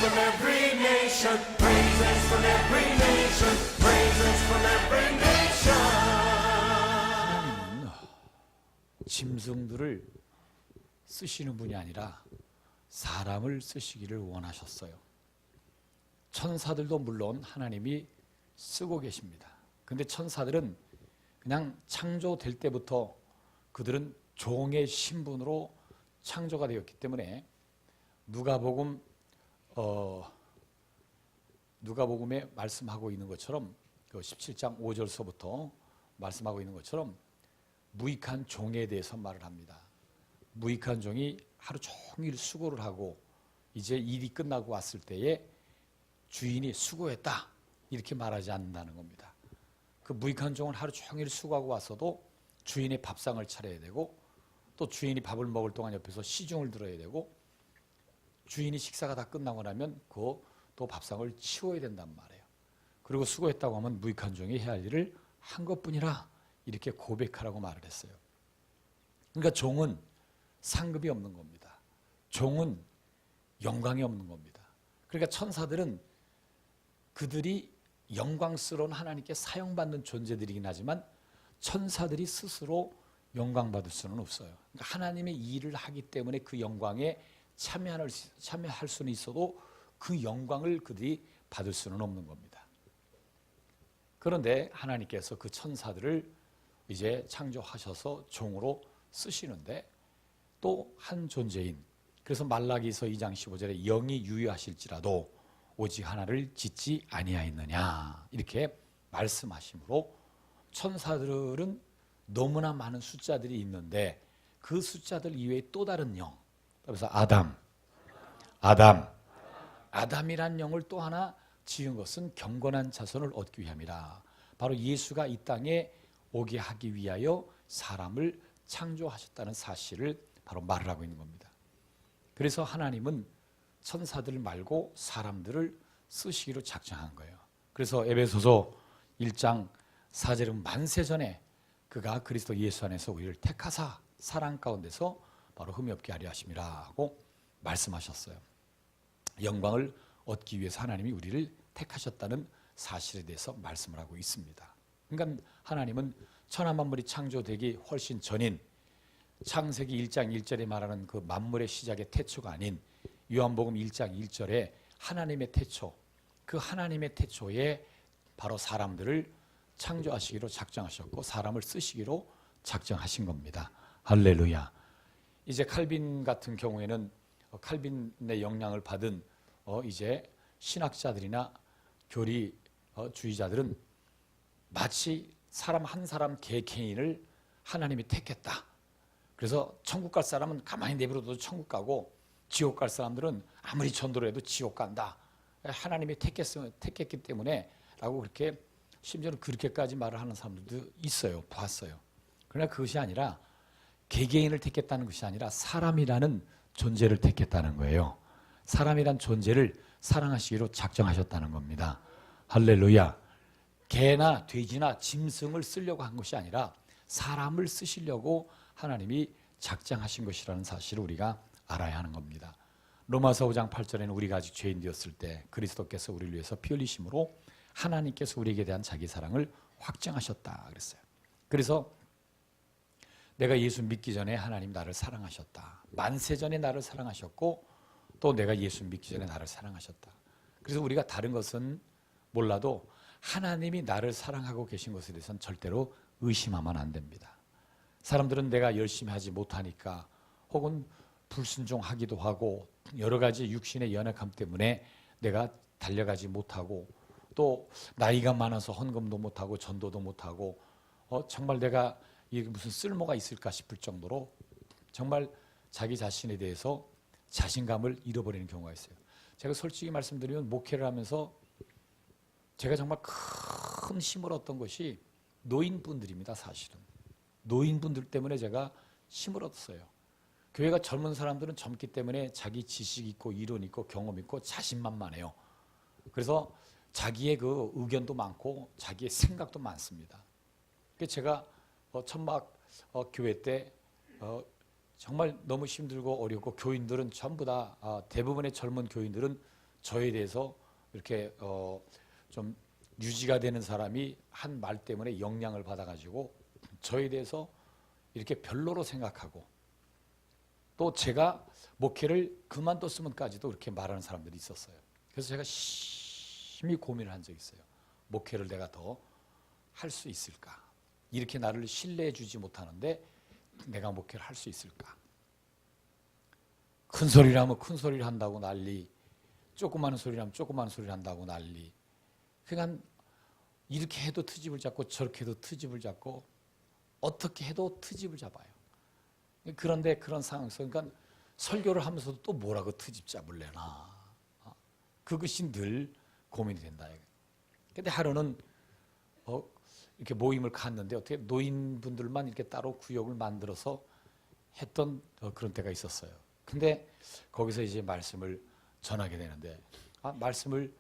from every nation. Praises from every nation. Praises from every nation. 하나님은 짐승들을 쓰시는 분이 아니라 사람을 쓰시기를 원하셨어요. 천사들도 물론 하나님이 쓰고 계십니다. 근데 천사들은 그냥 창조될 때부터 그들은 종의 신분으로 창조가 되었기 때문에 누가복음에 말씀하고 있는 것처럼 그 17장 5절서부터 말씀하고 있는 것처럼 무익한 종에 대해서 말을 합니다. 무익한 종이 하루 종일 수고를 하고 이제 일이 끝나고 왔을 때에 주인이 수고했다 이렇게 말하지 않는다는 겁니다. 그 무익한 종은 하루 종일 수고하고 왔어도 주인의 밥상을 차려야 되고 또 주인이 밥을 먹을 동안 옆에서 시중을 들어야 되고 주인이 식사가 다 끝나고 나면 그 또 밥상을 치워야 된단 말이에요. 그리고 수고했다고 하면 무익한 종이 해야 할 일을 한 것뿐이라 이렇게 고백하라고 말을 했어요. 그러니까 종은 상급이 없는 겁니다. 종은 영광이 없는 겁니다. 그러니까 천사들은 그들이 영광스러운 하나님께 사용받는 존재들이긴 하지만 천사들이 스스로 영광받을 수는 없어요. 그러니까 하나님의 일을 하기 때문에 그 영광에 참여할 수는 있어도 그 영광을 그들이 받을 수는 없는 겁니다. 그런데 하나님께서 그 천사들을 이제 창조하셔서 종으로 쓰시는데 또 한 존재인, 그래서 말라기서 2장 15절에 영이 유효하실지라도 오직 하나를 짓지 아니하였느냐 이렇게 말씀하시므로 천사들은 너무나 많은 숫자들이 있는데 그 숫자들 이외에 또 다른 영, 그래서 아담이란 영을 또 하나 지은 것은 경건한 자손을 얻기 위함이라. 바로 예수가 이 땅에 오게 하기 위하여 사람을 창조하셨다는 사실을 바로 말을 하고 있는 겁니다. 그래서 하나님은 천사들 말고 사람들을 쓰시기로 작정한 거예요. 그래서 에베소서 1장 4절은 만세전에 그가 그리스도 예수 안에서 우리를 택하사 사랑 가운데서 바로 흠이 없게 하려 하심이라 하고 말씀하셨어요. 영광을 얻기 위해서 하나님이 우리를 택하셨다는 사실에 대해서 말씀을 하고 있습니다. 그러니까 하나님은 천하만물이 창조되기 훨씬 전인 창세기 1장 1절에 말하는 그 만물의 시작의 태초가 아닌 요한복음 1장 1절에 하나님의 태초, 그 하나님의 태초에 바로 사람들을 창조하시기로 작정하셨고 사람을 쓰시기로 작정하신 겁니다. 할렐루야. 이제 칼빈 같은 경우에는 칼빈의 영향을 받은 이제 신학자들이나 교리주의자들은 마치 사람 한 사람 개개인을 하나님이 택했다. 그래서 천국 갈 사람은 가만히 내버려둬도 천국 가고 지옥 갈 사람들은 아무리 전도를 해도 지옥 간다. 하나님이 택했기 때문에 라고 그렇게 심지어는 그렇게까지 말을 하는 사람들도 있어요. 봤어요. 그러나 그것이 아니라 개개인을 택했다는 것이 아니라 사람이라는 존재를 택했다는 거예요. 사람이란 존재를 사랑하시기로 작정하셨다는 겁니다. 할렐루야. 개나 돼지나 짐승을 쓰려고 한 것이 아니라 사람을 쓰시려고 하나님이 작정하신 것이라는 사실을 우리가 알아야 하는 겁니다. 로마서 5장 8절에는 우리가 아직 죄인 되었을 때 그리스도께서 우리를 위해서 피 흘리심으로 하나님께서 우리에게 대한 자기 사랑을 확증하셨다 그랬어요. 그래서 내가 예수 믿기 전에 하나님 나를 사랑하셨다. 만세 전에 나를 사랑하셨고 또 내가 예수 믿기 전에 나를 사랑하셨다. 그래서 우리가 다른 것은 몰라도 하나님이 나를 사랑하고 계신 것에 대해서는 절대로 의심하면 안 됩니다. 사람들은 내가 열심히 하지 못하니까 혹은 불순종하기도 하고 여러 가지 육신의 연약함 때문에 내가 달려가지 못하고 또 나이가 많아서 헌금도 못하고 전도도 못하고 정말 내가 이게 무슨 쓸모가 있을까 싶을 정도로 정말 자기 자신에 대해서 자신감을 잃어버리는 경우가 있어요. 제가 솔직히 말씀드리면 목회를 하면서 제가 정말 큰 힘을 얻던 것이 노인분들입니다. 사실은 노인분들 때문에 제가 힘을 얻었어요. 교회가 젊은 사람들은 젊기 때문에 자기 지식 있고 이론 있고 경험 있고 자신만만해요. 그래서 자기의 그 의견도 많고 자기의 생각도 많습니다. 제가 천막 교회 때 정말 너무 힘들고 어렵고 교인들은 전부 다 대부분의 젊은 교인들은 저에 대해서 이렇게 좀 유지가 되는 사람이 한 말 때문에 영향을 받아가지고 저에 대해서 이렇게 별로로 생각하고 또 제가 목회를 그만뒀으면까지도 그렇게 말하는 사람들이 있었어요. 그래서 제가 심히 고민을 한 적이 있어요. 목회를 내가 더 할 수 있을까? 이렇게 나를 신뢰해 주지 못하는데 내가 목회를 할 수 있을까? 큰 소리를 하면 큰 소리를 한다고 난리, 조그마한 소리를 하면 조그마한 소리를 한다고 난리. 그러니까 이렇게 해도 트집을 잡고 저렇게 해도 트집을 잡고 어떻게 해도 트집을 잡아요. 그런데 그런 상황에서 그러니까 설교를 하면서도 또 뭐라고 트집 잡을래나. 그것이 늘 고민이 된다. 근데 하루는 이렇게 모임을 갔는데 어떻게 노인분들만 이렇게 따로 구역을 만들어서 했던 그런 때가 있었어요. 근데 거기서 이제 말씀을 전하게 되는데 말씀을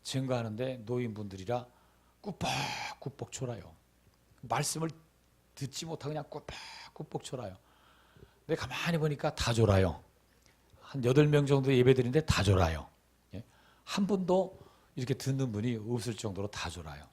증거하는데 노인분들이라 꾸벅꾸벅 졸아요. 말씀을 듣지 못하고 그냥 꾸벅꾸벅 졸아요. 근데 가만히 보니까 다 졸아요. 한 8명 정도 예배드리는데 다 졸아요. 한 분도 이렇게 듣는 분이 없을 정도로 다 졸아요.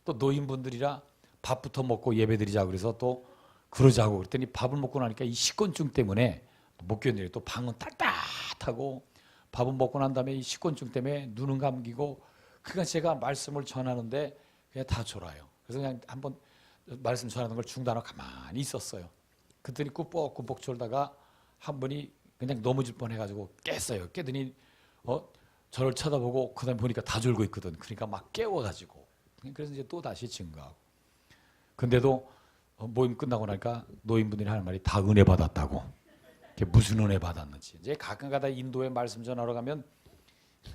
또 노인분들이라 밥부터 먹고 예배드리자고 그래서 또 그러자고 그랬더니 밥을 먹고 나니까 이 식곤증 때문에 못 견뎌요. 또 방은 따뜻하고 밥은 먹고 난 다음에 이 식곤증 때문에 눈은 감기고 그러니까 제가 말씀을 전하는데 그냥 다 졸아요. 그래서 그냥 한번 말씀 전하는 걸 중단하고 가만히 있었어요. 그랬더니 꾸벅꾸벅 졸다가 한 분이 그냥 넘어질 뻔해가지고 깼어요. 깨더니 저를 쳐다보고 그다음에 보니까 다 졸고 있거든. 그러니까 막 깨워가지고 그래서 이제 또 다시 증거하고. 근데도 모임 끝나고 나니까 노인분들이 하는 말이 다 은혜 받았다고. 무슨 은혜 받았는지. 이제 가끔가다 인도에 말씀 전하러 가면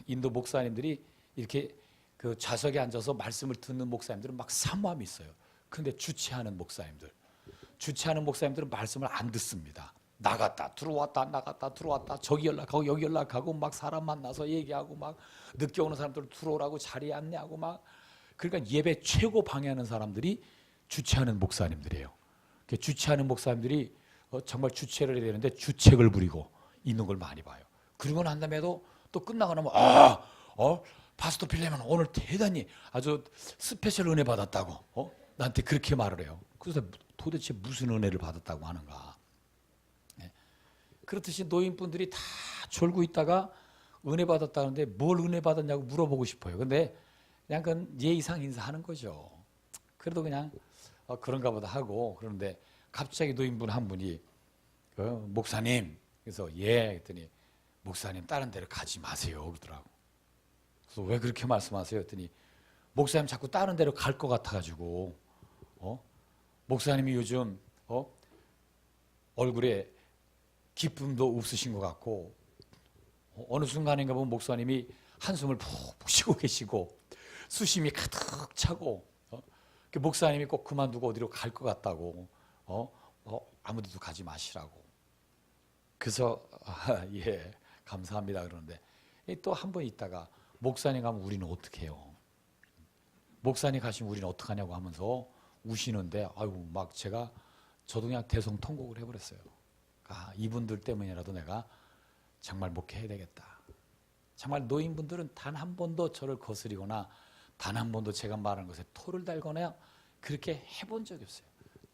인도 목사님들이 이렇게 그 좌석에 앉아서 말씀을 듣는 목사님들은 막 사모함이 있어요. 그런데 주최하는 목사님들은 말씀을 안 듣습니다. 나갔다 들어왔다 나갔다 들어왔다 저기 연락하고 여기 연락하고 막 사람 만나서 얘기하고 막 늦게 오는 사람들 들어오라고 자리에 앉냐고 막. 그러니까 예배 최고 방해하는 사람들이 주최하는 목사님들이에요. 주최하는 목사님들이 정말 주최를 해야 되는데 주책을 부리고 있는 걸 많이 봐요. 그리고 난 다음에도 또 끝나고 나면 파스토 필레몬 오늘 대단히 아주 스페셜 은혜 받았다고 나한테 그렇게 말을 해요. 그래서 도대체 무슨 은혜를 받았다고 하는가. 그렇듯이 노인분들이 다 졸고 있다가 은혜 받았다는데 뭘 은혜 받았냐고 물어보고 싶어요. 근데 그냥 그건 예의상 인사하는 거죠. 그래도 그냥 그런가 보다 하고. 그런데 갑자기 노인분 한 분이 목사님, 그래서 예 했더니 목사님 다른 데로 가지 마세요 그러더라고. 그래서 왜 그렇게 말씀하세요 했더니 목사님 자꾸 다른 데로 갈 것 같아가지고 목사님이 요즘 얼굴에 기쁨도 없으신 것 같고 어느 순간인가 보면 목사님이 한숨을 푹푹 쉬고 계시고 수심이 가득 차고 목사님이 꼭 그만두고 어디로 갈 것 같다고 아무 데도 가지 마시라고. 그래서 예 감사합니다 그러는데 또 한 번 있다가 목사님 가면 우리는 어떻게 해요? 목사님 가시면 우리는 어떡하냐고 하면서 우시는데 아이고 막 저도 그냥 대성통곡을 해버렸어요. 이분들 때문이라도 내가 정말 목회해야 되겠다. 정말 노인분들은 단 한 번도 저를 거스리거나 단 한 번도 제가 말하는 것에 토를 달거나 그렇게 해본 적이 없어요.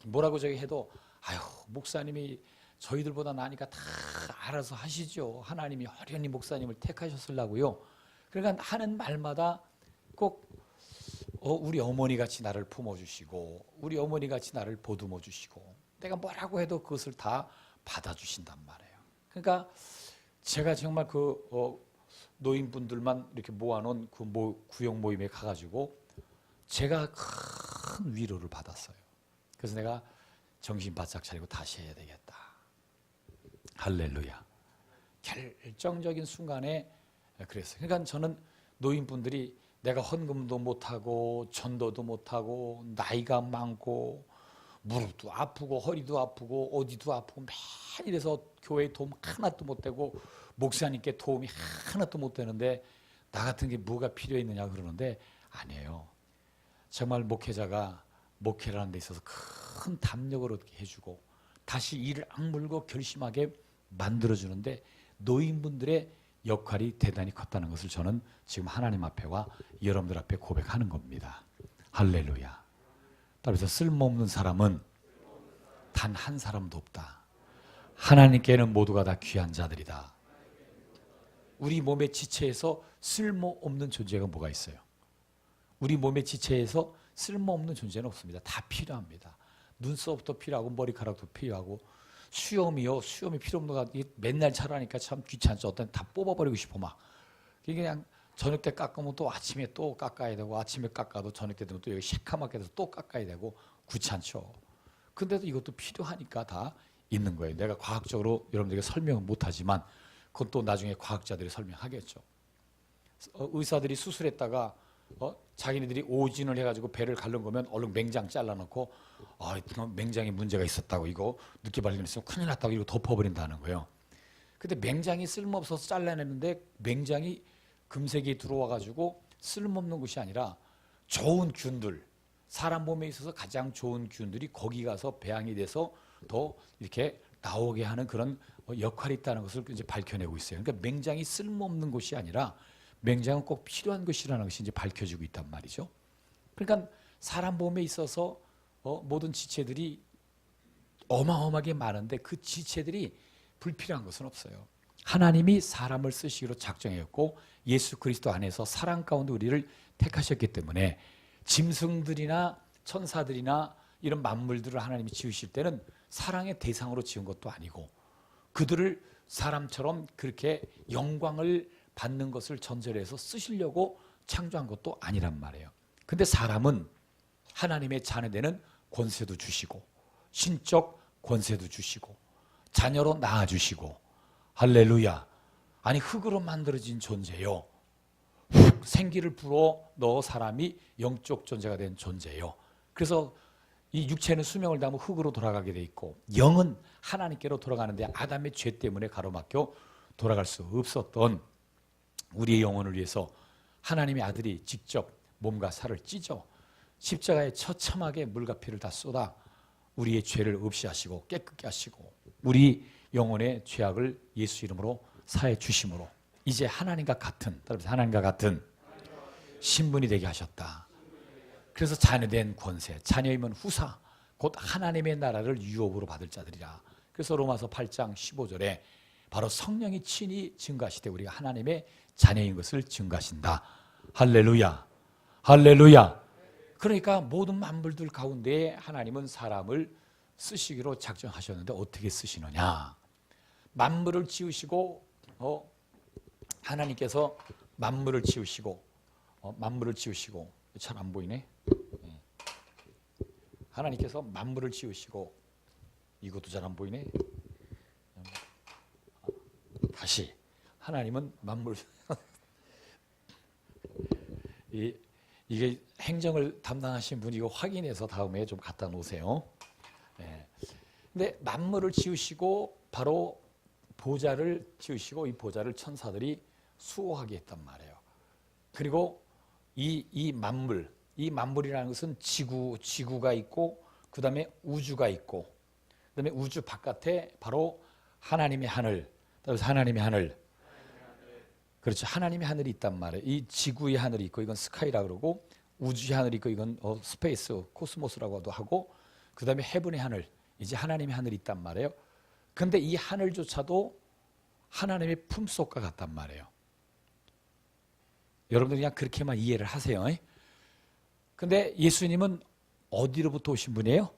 뭐라고 저기 해도 아유 목사님이 저희들보다 나니까 다 알아서 하시죠. 하나님이 허련히 목사님을 택하셨으려고요. 그러니까 하는 말마다 꼭 우리 어머니같이 나를 품어주시고 우리 어머니같이 나를 보듬어주시고 내가 뭐라고 해도 그것을 다 받아주신단 말이에요. 그러니까 제가 정말 노인분들만 이렇게 모아놓은 그 구역 모임에 가가지고 제가 큰 위로를 받았어요. 그래서 내가 정신 바짝 차리고 다시 해야 되겠다. 할렐루야. 결정적인 순간에 그랬어요. 그러니까 저는 노인분들이 내가 헌금도 못하고 전도도 못하고 나이가 많고 무릎도 아프고 허리도 아프고 어디도 아프고 매일 이래서 교회에 도움 하나도 못 되고 목사님께 도움이 하나도 못 되는데 나 같은 게 뭐가 필요했느냐 그러는데 아니에요. 정말 목회자가 목회를 하는 데 있어서 큰 담력을 얻게 해주고 다시 이를 악물고 결심하게 만들어주는데 노인분들의 역할이 대단히 컸다는 것을 저는 지금 하나님 앞에와 여러분들 앞에 고백하는 겁니다. 할렐루야. 따라서 쓸모없는 사람은 단 한 사람도 없다. 하나님께는 모두가 다 귀한 자들이다. 우리 몸의 지체에서 쓸모없는 존재가 뭐가 있어요? 우리 몸의 지체에서 쓸모없는 존재는 없습니다. 다 필요합니다. 눈썹도 필요하고 머리카락도 필요하고 수염이 필요 없는 거 맨날 자라니까 참 귀찮죠. 어떤 다 뽑아버리고 싶어 막. 그냥 저녁 때 깎으면 또 아침에 또 깎아야 되고 아침에 깎아도 저녁 때 되면 또 여기 새카맣게 돼서 또 깎아야 되고 귀찮죠. 근데도 이것도 필요하니까 다 있는 거예요. 내가 과학적으로 여러분들에게 설명은 못하지만 그건 또 나중에 과학자들이 설명하겠죠. 의사들이 수술했다가 자기네들이 오진을 해가지고 배를 가른 거면 얼른 맹장 잘라놓고 맹장에 문제가 있었다고 이거 늦게 발견했으면 큰일 났다고 이거 덮어버린다는 거예요. 근데 맹장이 쓸모없어서 잘라내는데 맹장이 금색이 들어와가지고 쓸모없는 것이 아니라 좋은 균들, 사람 몸에 있어서 가장 좋은 균들이 거기 가서 배양이 돼서 더 이렇게 나오게 하는 그런 역할이 있다는 것을 이제 밝혀내고 있어요. 그러니까 맹장이 쓸모없는 것이 아니라 맹장은 꼭 필요한 것이라는 것이 이제 밝혀지고 있단 말이죠. 그러니까 사람 몸에 있어서 모든 지체들이 어마어마하게 많은데 그 지체들이 불필요한 것은 없어요. 하나님이 사람을 쓰시기로 작정했고 예수 그리스도 안에서 사랑 가운데 우리를 택하셨기 때문에 짐승들이나 천사들이나 이런 만물들을 하나님이 지으실 때는 사랑의 대상으로 지은 것도 아니고 그들을 사람처럼 그렇게 영광을 받는 것을 전제해서 쓰시려고 창조한 것도 아니란 말이에요. 근데 사람은 하나님의 자녀되는 권세도 주시고 신적 권세도 주시고 자녀로 낳아주시고 할렐루야. 아니 흙으로 만들어진 존재요. 생기를 불어 넣어 사람이 영적 존재가 된 존재요. 그래서 이 육체는 수명을 다하면 흙으로 돌아가게 돼 있고 영은 하나님께로 돌아가는데 아담의 죄 때문에 가로막혀 돌아갈 수 없었던 우리의 영혼을 위해서 하나님의 아들이 직접 몸과 살을 찢어 십자가에 처참하게 물과 피를 다 쏟아 우리의 죄를 없이 하시고 깨끗게 하시고 우리 영혼의 죄악을 예수 이름으로 사해 주심으로 이제 하나님과 같은 신분이 되게 하셨다. 그래서 자녀된 권세, 자녀이면 후사, 곧 하나님의 나라를 유업으로 받을 자들이라. 그래서 로마서 8장 15절에 바로 성령이 친히 증거하시되 우리가 하나님의 자녀인 것을 증거하신다. 할렐루야. 할렐루야. 그러니까 모든 만물들 가운데 하나님은 사람을 쓰시기로 작정하셨는데 어떻게 쓰시느냐. 만물을 지으시고 하나님께서 만물을 지으시고 잘 안 보이네. 하나님께서 만물을 지으시고 이것도 잘 안 보이네. 다시 하나님은 만물 이게 행정을 담당하신 분이 이거 확인해서 다음에 좀 갖다 놓으세요. 근데 만물을 지으시고 바로 보좌를 지으시고 이 보좌를 천사들이 수호하게 했단 말이에요. 그리고 이 만물이라는 것은 지구가 있고 그 다음에 우주가 있고 그 다음에 우주 바깥에 바로 하나님의 하늘, 하나님의 하늘, 그렇죠. 하나님의 하늘이 있단 말이에요. 이 지구의 하늘이 있고 이건 스카이라 그러고 우주의 하늘이 있고 이건 스페이스, 코스모스라고도 하고 그 다음에 헤븐의 하늘, 이제 하나님의 하늘이 있단 말이에요. 그런데 이 하늘조차도 하나님의 품속과 같단 말이에요. 여러분들 그냥 그렇게만 이해를 하세요. 근데 예수님은 어디로부터 오신 분이에요?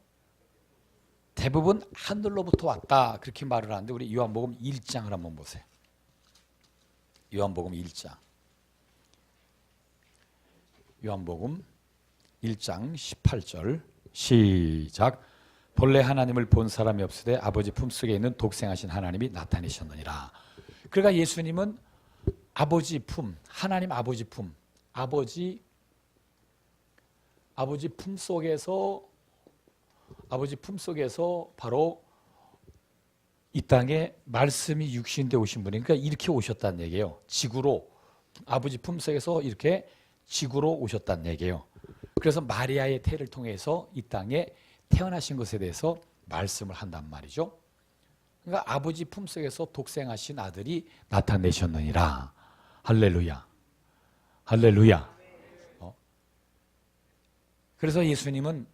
대부분 하늘로부터 왔다 그렇게 말을 하는데 우리 요한복음 1장을 한번 보세요. 요한복음 1장. 요한복음 1장 18절 시작. 본래 하나님을 본 사람이 없으되 아버지 품속에 있는 독생하신 하나님이 나타내셨느니라. 그러니까 예수님은 아버지 품, 하나님 아버지 품, 아버지 품속에서 바로 이 땅에 말씀이 육신되어 오신 분이 그러니까 이렇게 오셨다는 얘기예요. 지구로 아버지 품속에서 이렇게 지구로 오셨다는 얘기예요. 그래서 마리아의 태를 통해서 이 땅에 태어나신 것에 대해서 말씀을 한단 말이죠. 그러니까 아버지 품속에서 독생하신 아들이 나타내셨느니라. 할렐루야. 할렐루야. 그래서 예수님은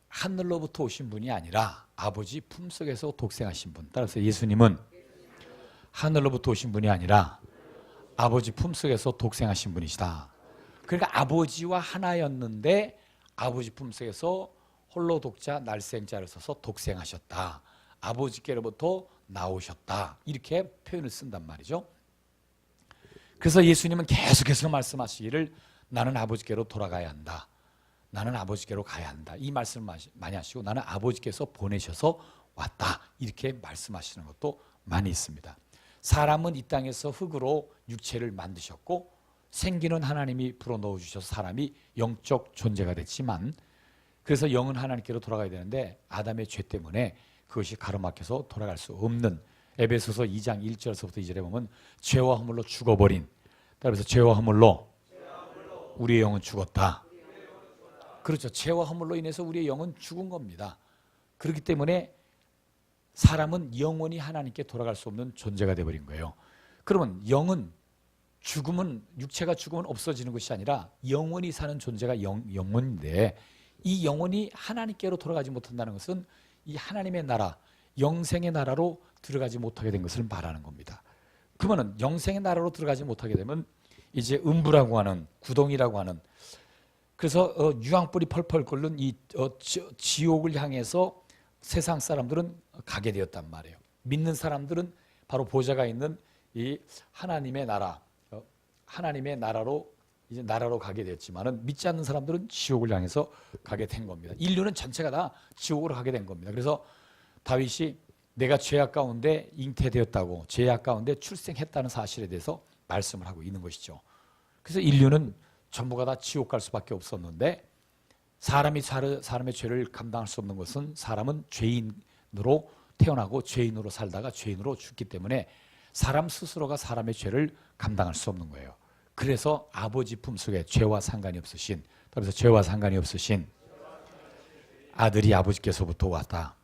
하늘로부터 오신 분이 아니라 아버지 품속에서 독생하신 분. 따라서 예수님은 하늘로부터 오신 분이 아니라 아버지 품속에서 독생하신 분이시다. 그러니까 아버지와 하나였는데 아버지 품속에서 홀로 독자 날생자를 써서 독생하셨다. 아버지께로부터 나오셨다. 이렇게 표현을 쓴단 말이죠. 그래서 예수님은 계속해서 말씀하시기를 나는 아버지께로 돌아가야 한다. 나는 아버지께로 가야 한다. 이 말씀을 많이 하시고 나는 아버지께서 보내셔서 왔다. 이렇게 말씀하시는 것도 많이 있습니다. 사람은 이 땅에서 흙으로 육체를 만드셨고 생기는 하나님이 불어넣어 주셔서 사람이 영적 존재가 됐지만 그래서 영은 하나님께로 돌아가야 되는데 아담의 죄 때문에 그것이 가로막혀서 돌아갈 수 없는 에베소서 2장 1절에서부터 2절에 보면 죄와 허물로 죽어버린 그래서 죄와 허물로 우리의 영은 죽었다. 그렇죠. 죄와 허물로 인해서 우리의 영은 죽은 겁니다. 그렇기 때문에 사람은 영원히 하나님께 돌아갈 수 없는 존재가 되어버린 거예요. 그러면 영은 죽으면 육체가 죽으면 없어지는 것이 아니라 영원히 사는 존재가 영혼인데 이 영혼이 하나님께로 돌아가지 못한다는 것은 이 하나님의 나라, 영생의 나라로 들어가지 못하게 된 것을 말하는 겁니다. 그러면 영생의 나라로 들어가지 못하게 되면 이제 음부라고 하는 구덩이라고 하는 그래서 유황불이 펄펄 끓는 이 지옥을 향해서 세상 사람들은 가게 되었단 말이에요. 믿는 사람들은 바로 보좌가 있는 이 하나님의 나라, 하나님의 나라로 이제 나라로 가게 됐지만은 믿지 않는 사람들은 지옥을 향해서 가게 된 겁니다. 인류는 전체가 다 지옥으로 가게 된 겁니다. 그래서 다윗이 내가 죄악 가운데 잉태되었다고 죄악 가운데 출생했다는 사실에 대해서 말씀을 하고 있는 것이죠. 그래서 인류는 전부가 다 지옥 갈 수밖에 없었는데 사람의 죄를 감당할 수 없는 것은 사람은 죄인으로 태어나고 죄인으로 살다가 죄인으로 죽기 때문에 사람 스스로가 사람의 죄를 감당할 수 없는 거예요. 그래서 아버지 품속에 죄와 상관이 없으신 그래서 죄와 상관이 없으신 아들이 아버지께서부터 왔다.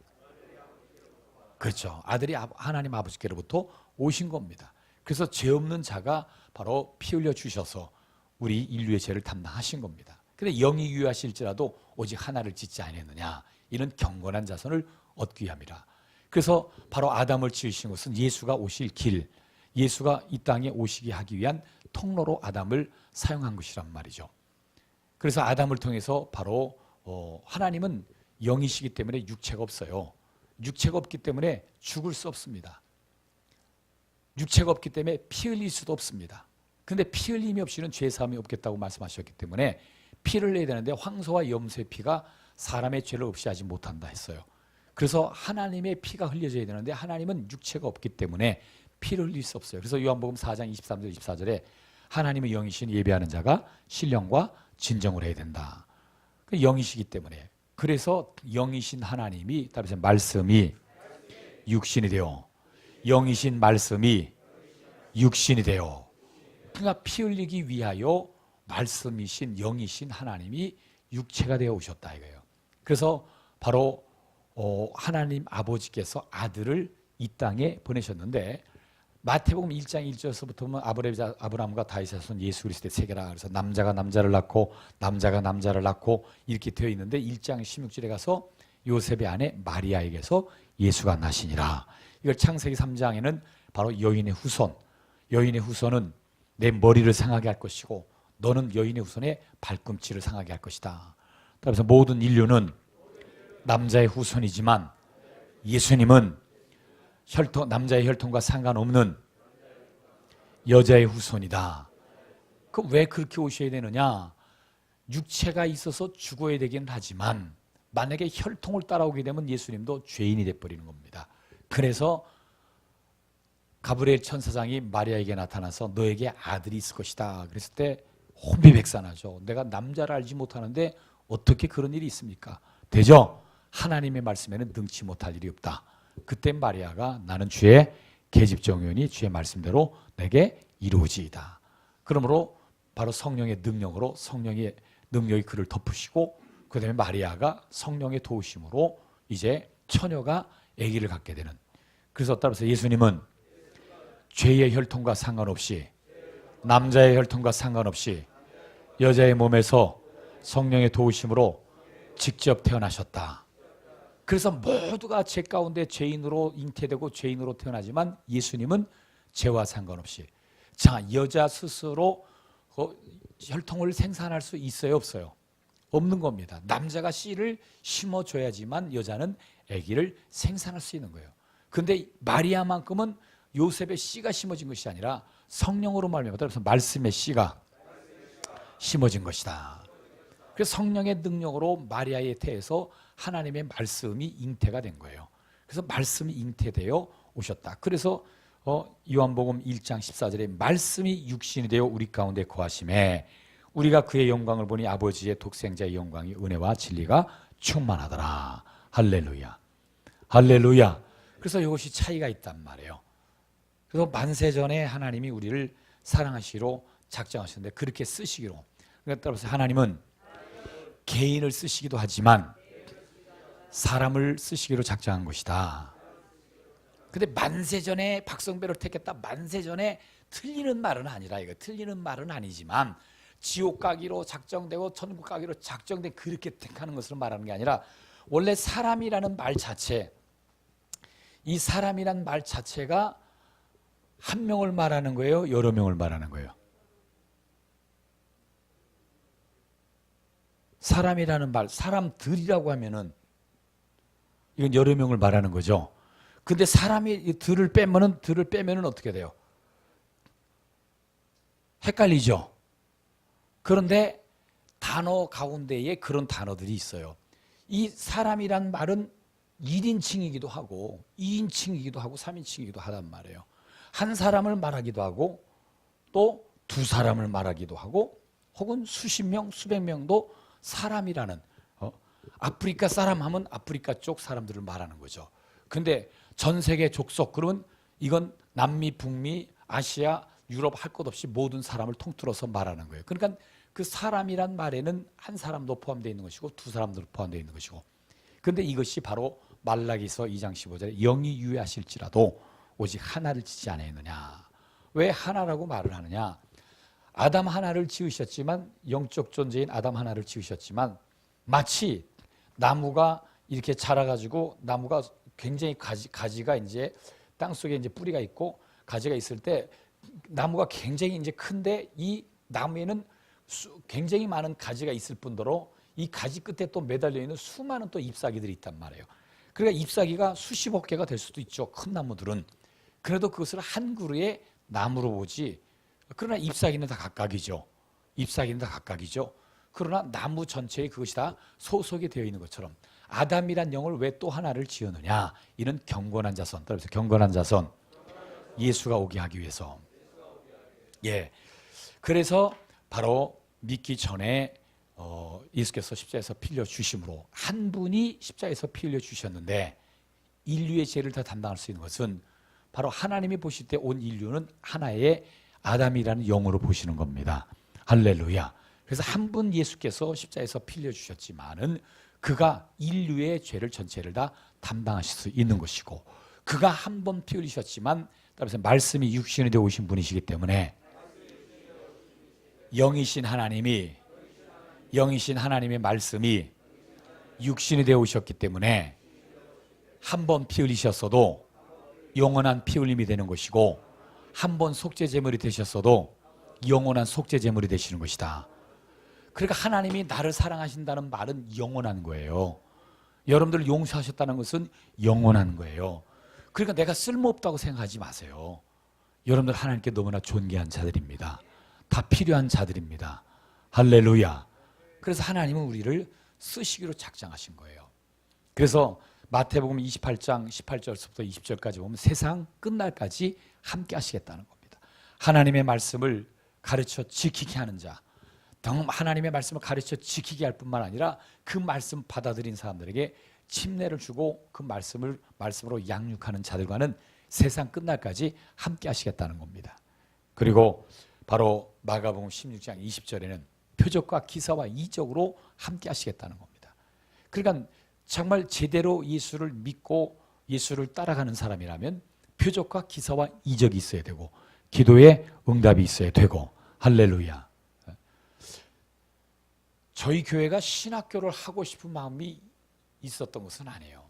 그렇죠. 아들이 하나님 아버지께로부터 오신 겁니다. 그래서 죄 없는 자가 바로 피 흘려 주셔서 우리 인류의 죄를 담당하신 겁니다. 그런데 영이 유하실지라도 오직 하나를 짓지 아니했느냐 이는 경건한 자손을 얻기 위함이라. 그래서 바로 아담을 지으신 것은 예수가 오실 길, 예수가 이 땅에 오시게 하기 위한 통로로 아담을 사용한 것이란 말이죠. 그래서 아담을 통해서 바로 하나님은 영이시기 때문에 육체가 없어요. 육체가 없기 때문에 죽을 수 없습니다. 육체가 없기 때문에 피 흘릴 수도 없습니다. 그런데 피 흘림이 없이는 죄 사함이 없겠다고 말씀하셨기 때문에 피를 내야 되는데 황소와 염소의 피가 사람의 죄를 없이 하지 못한다 했어요. 그래서 하나님의 피가 흘려져야 되는데 하나님은 육체가 없기 때문에 피를 흘릴 수 없어요. 그래서 요한복음 4장 23절 24절에 하나님의 영이신 예배하는 자가 신령과 진정을 해야 된다. 영이시기 때문에 그래서 영이신 하나님이 따라서 말씀이 육신이 되어 영이신 말씀이 육신이 되어 그러니까 피 흘리기 위하여 말씀이신 영이신 하나님이 육체가 되어 오셨다 이거예요. 그래서 바로 하나님 아버지께서 아들을 이 땅에 보내셨는데 마태복음 1장 1절에서부터 보면 아브라함과 다윗의 자손 예수 그리스도의 세계라 그래서 남자가 남자를 낳고 남자가 남자를 낳고 이렇게 되어 있는데 1장 16절에 가서 요셉의 아내 마리아에게서 예수가 나시니라. 이걸 창세기 3장에는 바로 여인의 후손, 여인의 후손은 내 머리를 상하게 할 것이고 너는 여인의 후손의 발꿈치를 상하게 할 것이다. 그래서 모든 인류는 남자의 후손이지만 예수님은 남자의 혈통과 상관없는 여자의 후손이다. 그럼 왜 그렇게 오셔야 되느냐? 육체가 있어서 죽어야 되긴 하지만 만약에 혈통을 따라오게 되면 예수님도 죄인이 돼버리는 겁니다. 그래서 가브리엘 천사장이 마리아에게 나타나서 너에게 아들이 있을 것이다. 그랬을 때 혼비백산하죠. 내가 남자를 알지 못하는데 어떻게 그런 일이 있습니까? 되죠? 하나님의 말씀에는 능치 못할 일이 없다. 그때 마리아가 나는 주의 계집종이오니 주의 말씀대로 내게 이루어지이다. 그러므로 바로 성령의 능력으로 성령의 능력이 그를 덮으시고 그 다음에 마리아가 성령의 도우심으로 이제 처녀가 아기를 갖게 되는 그래서 따라서 예수님은 죄의 혈통과 상관없이, 남자의 혈통과 상관없이 여자의 몸에서 성령의 도우심으로 직접 태어나셨다. 그래서 모두가 죄 가운데 죄인으로 잉태되고 죄인으로 태어나지만 예수님은 죄와 상관없이, 자, 여자 스스로 혈통을 생산할 수 있어요, 없어요? 없는 겁니다. 남자가 씨를 심어줘야지만 여자는 아기를 생산할 수 있는 거예요. 근데 마리아만큼은 요셉의 씨가 심어진 것이 아니라 성령으로 말미암아, 그래서 말씀의 씨가 심어진 것이다. 그래서 성령의 능력으로 마리아의 태에서 하나님의 말씀이 잉태가 된 거예요. 그래서 말씀이 잉태되어 오셨다. 그래서 요한복음 1장 14절에 말씀이 육신이 되어 우리 가운데 거하심에 우리가 그의 영광을 보니 아버지의 독생자의 영광이 은혜와 진리가 충만하더라. 할렐루야. 할렐루야. 그래서 이것이 차이가 있단 말이에요. 그래서 만세전에 하나님이 우리를 사랑하시기로 작정하셨는데 그렇게 쓰시기로. 그러니까 따라서 하나님은 개인을 쓰시기도 하지만 사람을 쓰시기로 작정한 것이다. 근데 만세전에 박성배를 택했다. 만세전에 틀리는 말은 아니라, 이거 틀리는 말은 아니지만 지옥 가기로 작정되고 천국 가기로 작정된 그렇게 택하는 것을 말하는 게 아니라, 원래 사람이라는 말 자체, 이 사람이란 말 자체가 한 명을 말하는 거예요, 여러 명을 말하는 거예요? 사람이라는 말, 사람들이라고 하면은 이건 여러 명을 말하는 거죠. 근데 사람이 들을 빼면은 어떻게 돼요? 헷갈리죠. 그런데 단어 가운데에 그런 단어들이 있어요. 이 사람이란 말은 1인칭이기도 하고 2인칭이기도 하고 3인칭이기도 하단 말이에요. 한 사람을 말하기도 하고 또 두 사람을 말하기도 하고 혹은 수십 명, 수백 명도 사람이라는, 아프리카 사람 하면 아프리카 쪽 사람들을 말하는 거죠. 근데 전 세계 족속, 그러면 이건 남미, 북미, 아시아, 유럽 할 것 없이 모든 사람을 통틀어서 말하는 거예요. 그러니까 그 사람이란 말에는 한 사람도 포함되어 있는 것이고 두 사람도 포함되어 있는 것이고, 근데 이것이 바로 말라기서 2장 15절에 영이 유해하실지라도 오직 하나를 짓지 않았느냐. 왜 하나라고 말을 하느냐? 아담 하나를 지으셨지만, 영적 존재인 아담 하나를 지으셨지만 마치 나무가 이렇게 자라가지고, 나무가 굉장히 가지가 이제 땅속에 이제 뿌리가 있고 가지가 있을 때 나무가 굉장히 이제 큰데 이 나무에는 굉장히 많은 가지가 있을 뿐더러 이 가지 끝에 또 매달려 있는 수많은 또 잎사귀들이 있단 말이에요. 그러니까 잎사귀가 수십억 개가 될 수도 있죠, 큰 나무들은. 그래도 그것을 한 그루의 나무로 보지, 그러나 잎사귀는 다 각각이죠. 잎사귀는 다 각각이죠. 그러나 나무 전체에 그것이 다 소속이 되어 있는 것처럼 아담이란 영을 왜 또 하나를 지었느냐? 이는 경건한 자손, 따라서 경건한 자손, 예수가 오게 하기 위해서. 예, 그래서 바로 믿기 전에 예수께서 십자가에서 피 흘려 주심으로 한 분이 십자가에서 피 흘려 주셨는데, 인류의 죄를 다 담당할 수 있는 것은 바로 하나님이 보실 때 온 인류는 하나의 아담이라는 영으로 보시는 겁니다. 할렐루야. 그래서 한 분 예수께서 십자가에서 피 흘려 주셨지만은 그가 인류의 죄를 전체를 다 담당하실 수 있는 것이고, 그가 한 번 피 흘리셨지만 따라서 말씀이 육신이 되어 오신 분이시기 때문에 영이신 하나님의 말씀이 육신이 되어 오셨기 때문에 한 번 피 흘리셨어도 영원한 피 흘림이 되는 것이고, 한 번 속죄 제물이 되셨어도 영원한 속죄 제물이 되시는 것이다. 그러니까 하나님이 나를 사랑하신다는 말은 영원한 거예요. 여러분들 용서하셨다는 것은 영원한 거예요. 그러니까 내가 쓸모없다고 생각하지 마세요. 여러분들 하나님께 너무나 존귀한 자들입니다. 다 필요한 자들입니다. 할렐루야. 그래서 하나님은 우리를 쓰시기로 작정하신 거예요. 그래서 마태복음 28장 18절부터 20절까지 보면 세상 끝날까지 함께 하시겠다는 겁니다. 하나님의 말씀을 가르쳐 지키게 하는 자, 하나님의 말씀을 가르쳐 지키게 할 뿐만 아니라 그 말씀 받아들인 사람들에게 침례를 주고 그 말씀으로 양육하는 자들과는 세상 끝날까지 함께 하시겠다는 겁니다. 그리고 바로 마가복음 16장 20절에는 표적과 기사와 이적으로 함께 하시겠다는 겁니다. 그러니까 정말 제대로 예수를 믿고 예수를 따라가는 사람이라면 표적과 기사와 이적이 있어야 되고 기도에 응답이 있어야 되고 할렐루야. 저희 교회가 신학교를 하고 싶은 마음이 있었던 것은 아니에요.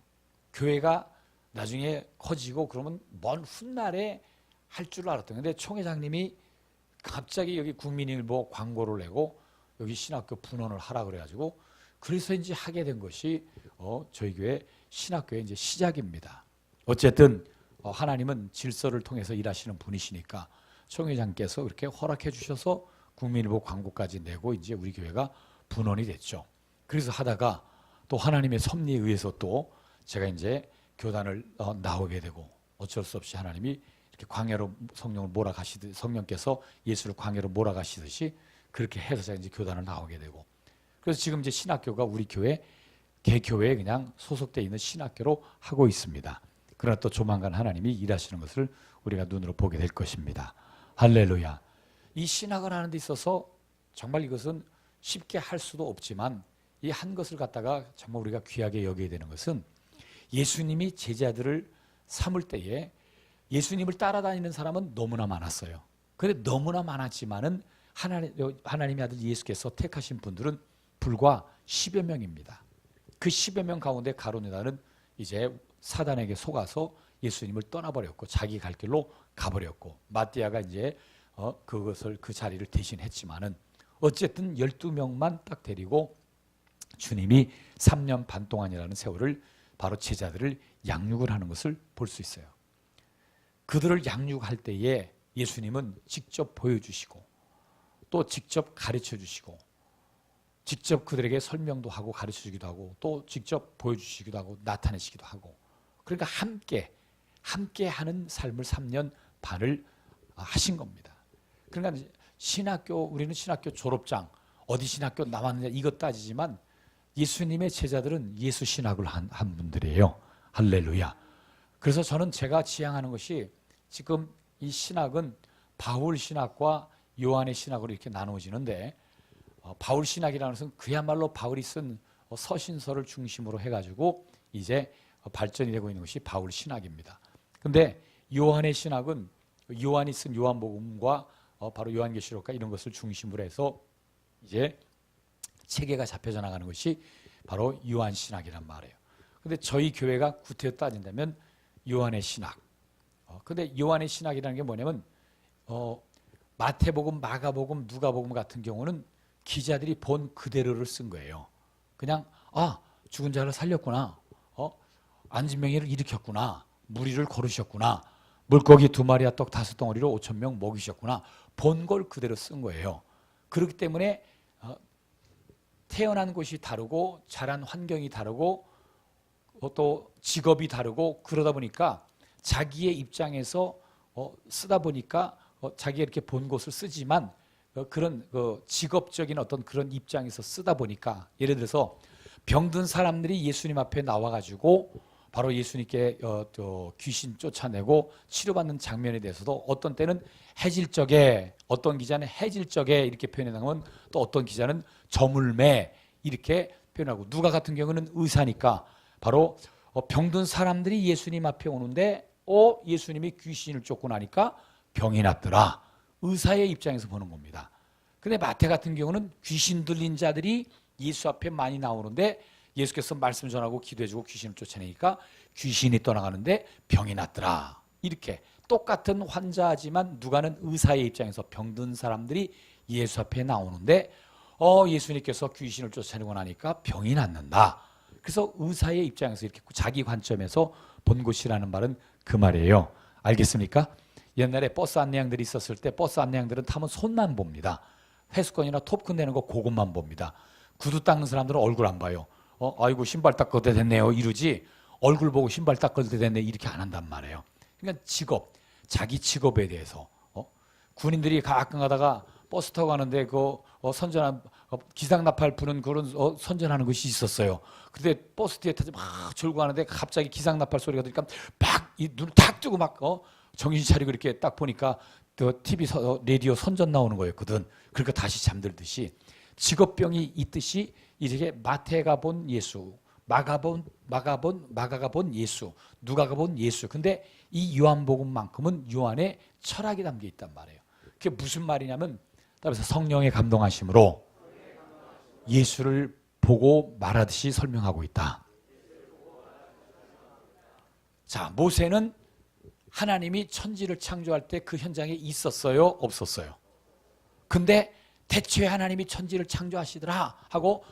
교회가 나중에 커지고 그러면 먼 훗날에 할 줄 알았던 건데 총회장님이 갑자기 여기 국민일보 광고를 내고 여기 신학교 분원을 하라 그래가지고 그래서 이제 하게 된 것이 저희 교회 신학교의 이제 시작입니다. 어쨌든 하나님은 질서를 통해서 일하시는 분이시니까 총회장께서 그렇게 허락해 주셔서 국민일보 광고까지 내고 이제 우리 교회가 분원이 됐죠. 그래서 하다가 또 하나님의 섭리에 의해서 또 제가 이제 교단을 나오게 되고 어쩔 수 없이 하나님이 이렇게 광야로 성령을 몰아가시듯 성령께서 예수를 광야로 몰아가시듯이 그렇게 해서 제가 이제 교단을 나오게 되고 그래서 지금 이제 신학교가 우리 교회 개교회에 그냥 소속되어 있는 신학교로 하고 있습니다. 그러나 또 조만간 하나님이 일하시는 것을 우리가 눈으로 보게 될 것입니다. 할렐루야. 이 신학을 하는 데 있어서 정말 이것은 쉽게 할 수도 없지만 이 한 것을 갖다가 정말 우리가 귀하게 여겨야 되는 것은 예수님이 제자들을 삼을 때에 예수님을 따라다니는 사람은 너무나 많았어요. 그런데 너무나 많았지만은 하나님의 아들 예수께서 택하신 분들은 불과 10여 명입니다. 그 10여 명 가운데 가룟유다는 이제 사단에게 속아서 예수님을 떠나버렸고 자기 갈 길로 가버렸고 마띠아가 이제 그것을 그 자리를 대신했지만은 어쨌든 12명만 딱 데리고 주님이 3년 반 동안이라는 세월을 바로 제자들을 양육을 하는 것을 볼 수 있어요. 그들을 양육할 때에 예수님은 직접 보여주시고 또 직접 가르쳐 주시고 직접 그들에게 설명도 하고 가르쳐 주기도 하고 또 직접 보여주시기도 하고 나타내시기도 하고 그러니까 함께 하는 삶을 3년 반을 하신 겁니다. 그러니까 우리는 신학교 졸업장 어디 신학교 나왔느냐 이것 따지지만 예수님의 제자들은 예수 신학을 한 분들이에요. 할렐루야. 그래서 저는 제가 지향하는 것이 지금 이 신학은 바울 신학과 요한의 신학으로 이렇게 나누어지는데 바울 신학이라는 것은 그야말로 바울이 쓴 서신서를 중심으로 해가지고 이제 발전이 되고 있는 것이 바울 신학입니다. 근데 요한의 신학은 요한이 쓴 요한복음과 바로 요한계시록과 이런 것을 중심으로 해서 이제 체계가 잡혀져 나가는 것이 바로 요한 신학이란 말이에요. 근데 저희 교회가 구태여 따진다면 요한의 신학. 근데 요한의 신학이라는 게 뭐냐면 마태복음, 마가복음, 누가복음 같은 경우는 기자들이 본 그대로를 쓴 거예요. 그냥 죽은 자를 살렸구나. 안진병이를 일으켰구나. 무리를 거르셨구나. 물고기 2마리와 떡 5덩어리로 5,000명 먹이셨구나. 본 걸 그대로 쓴 거예요. 그렇기 때문에 태어난 곳이 다르고 자란 환경이 다르고 또 직업이 다르고 그러다 보니까 자기의 입장에서 쓰다 보니까 자기가 이렇게 본 곳을 쓰지만 그런 직업적인 어떤 그런 입장에서 쓰다 보니까 예를 들어서 병든 사람들이 예수님 앞에 나와가지고 바로 예수님께 귀신 쫓아내고 치료받는 장면에 대해서도 어떤 때는 해질적에 어떤 기자는 해질적에 이렇게 표현하면 또 어떤 기자는 저물매 이렇게 표현하고 누가 같은 경우는 의사니까 바로 병든 사람들이 예수님 앞에 오는데 예수님이 귀신을 쫓고 나니까 병이 났더라. 의사의 입장에서 보는 겁니다. 근데 마태 같은 경우는 귀신 들린 자들이 예수 앞에 많이 나오는데 예수께서 말씀 전하고 기도해주고 귀신을 쫓아내니까 귀신이 떠나가는데 병이 났더라. 이렇게 똑같은 환자지만 누가는 의사의 입장에서 병든 사람들이 예수 앞에 나오는데 예수님께서 귀신을 쫓아내고 나니까 병이 낫는다. 그래서 의사의 입장에서 이렇게 자기 관점에서 본 것이라는 말은 그 말이에요. 알겠습니까? 옛날에 버스 안내양들이 있었을 때 버스 안내양들은 타면 손만 봅니다. 회수권이나 톱큰 내는 거 그것만 봅니다. 구두 닦는 사람들은 얼굴 안 봐요. 아이고 신발 닦을 때 됐네요 이러지 얼굴 보고 신발 닦을 때 됐네 이렇게 안 한단 말이에요. 그러니까 자기 직업에 대해서 군인들이 가끔 가다가 버스 타고 가는데 선전한 기상나팔 부는 그런 선전하는 것이 있었어요. 근데 버스 뒤에 타서 막 졸고 가는데 갑자기 기상나팔 소리가 들으니까 막 이 눈을 탁 뜨고 막 정신 차리고 이렇게 딱 보니까 TV 라디오 선전 나오는 거였거든. 그러니까 다시 잠들듯이 직업병이 있듯이 이렇게 마태가 본 예수, 마가가 본 예수, 누가가 본 예수. 근데 이 요한복음만큼은 요한의 철학이 담겨 있단 말이에요. 그게 무슨 말이냐면 따라서 성령의 감동하심으로 예수를 보고 말하듯이 설명하고 있다. 자, 모세는 하나님이 천지를 창조할 때 그 현장에 있었어요? 없었어요? 근데 대체 하나님이 천지를 창조하시더라 하고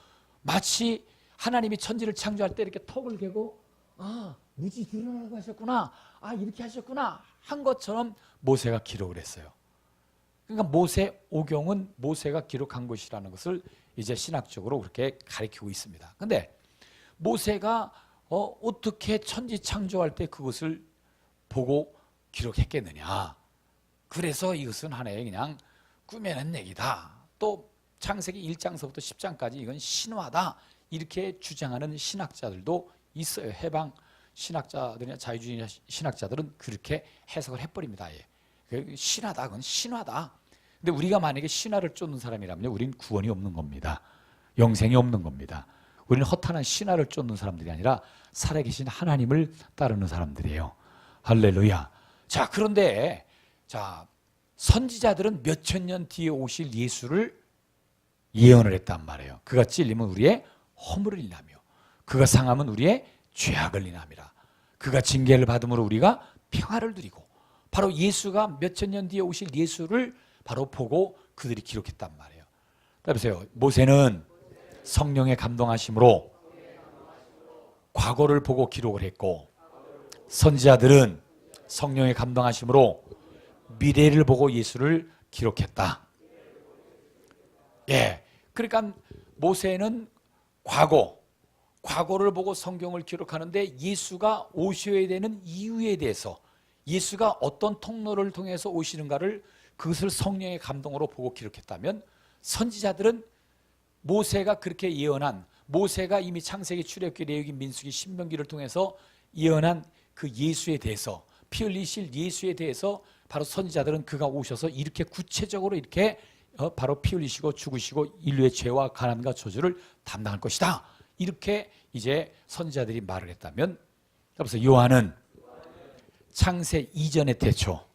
마치 하나님이 천지를 창조할 때 이렇게 턱을 개고 무지 드러나고 하셨구나, 이렇게 하셨구나 한 것처럼 모세가 기록을 했어요. 그러니까 모세 오경은 모세가 기록한 것이라는 것을 이제 신학적으로 그렇게 가리키고 있습니다. 근데 모세가 어떻게 천지 창조할 때 그것을 보고 기록했겠느냐. 그래서 이것은 하나의 그냥 꾸며낸 얘기다. 또 창세기 1장서부터 10장까지 이건 신화다. 이렇게 주장하는 신학자들도 있어요. 해방 신학자들이나 자유주의 신학자들은 그렇게 해석을 해버립니다. 신화다, 그건 신화다. 근데 우리가 만약에 신화를 쫓는 사람이라면 우리는 구원이 없는 겁니다. 영생이 없는 겁니다. 우리는 허탄한 신화를 쫓는 사람들이 아니라 살아계신 하나님을 따르는 사람들이에요. 할렐루야. 자, 그런데 선지자들은 몇천 년 뒤에 오실 예수를 예언을 했단 말이에요. 그가 찔리면 우리의 허물을 인하며 그가 상하면 우리의 죄악을 인함이라. 그가 징계를 받음으로 우리가 평화를 누리고, 바로 예수가 몇천 년 뒤에 오실 예수를 바로 보고 그들이 기록했단 말이에요. 보세요. 모세는 성령의 감동하심으로 과거를 보고 기록을 했고, 선지자들은 성령의 감동하심으로 미래를 보고 예수를 기록했다. 그러니까 모세는 과거를 보고 성경을 기록하는데 예수가 오셔야 되는 이유에 대해서, 예수가 어떤 통로를 통해서 오시는가를 그것을 성령의 감동으로 보고 기록했다면, 선지자들은 모세가 그렇게 예언한, 모세가 이미 창세기, 출애굽기, 레위기, 민수기, 신명기를 통해서 예언한 그 예수에 대해서, 피 흘리실 예수에 대해서 바로 선지자들은 그가 오셔서 이렇게 구체적으로 이렇게 바로 피 흘리시고 죽으시고 인류의 죄와 가난과 저주를 담당할 것이다. 이렇게 이제 선지자들이 말을 했다면, 그래서 요한은 창세 이전의 태초,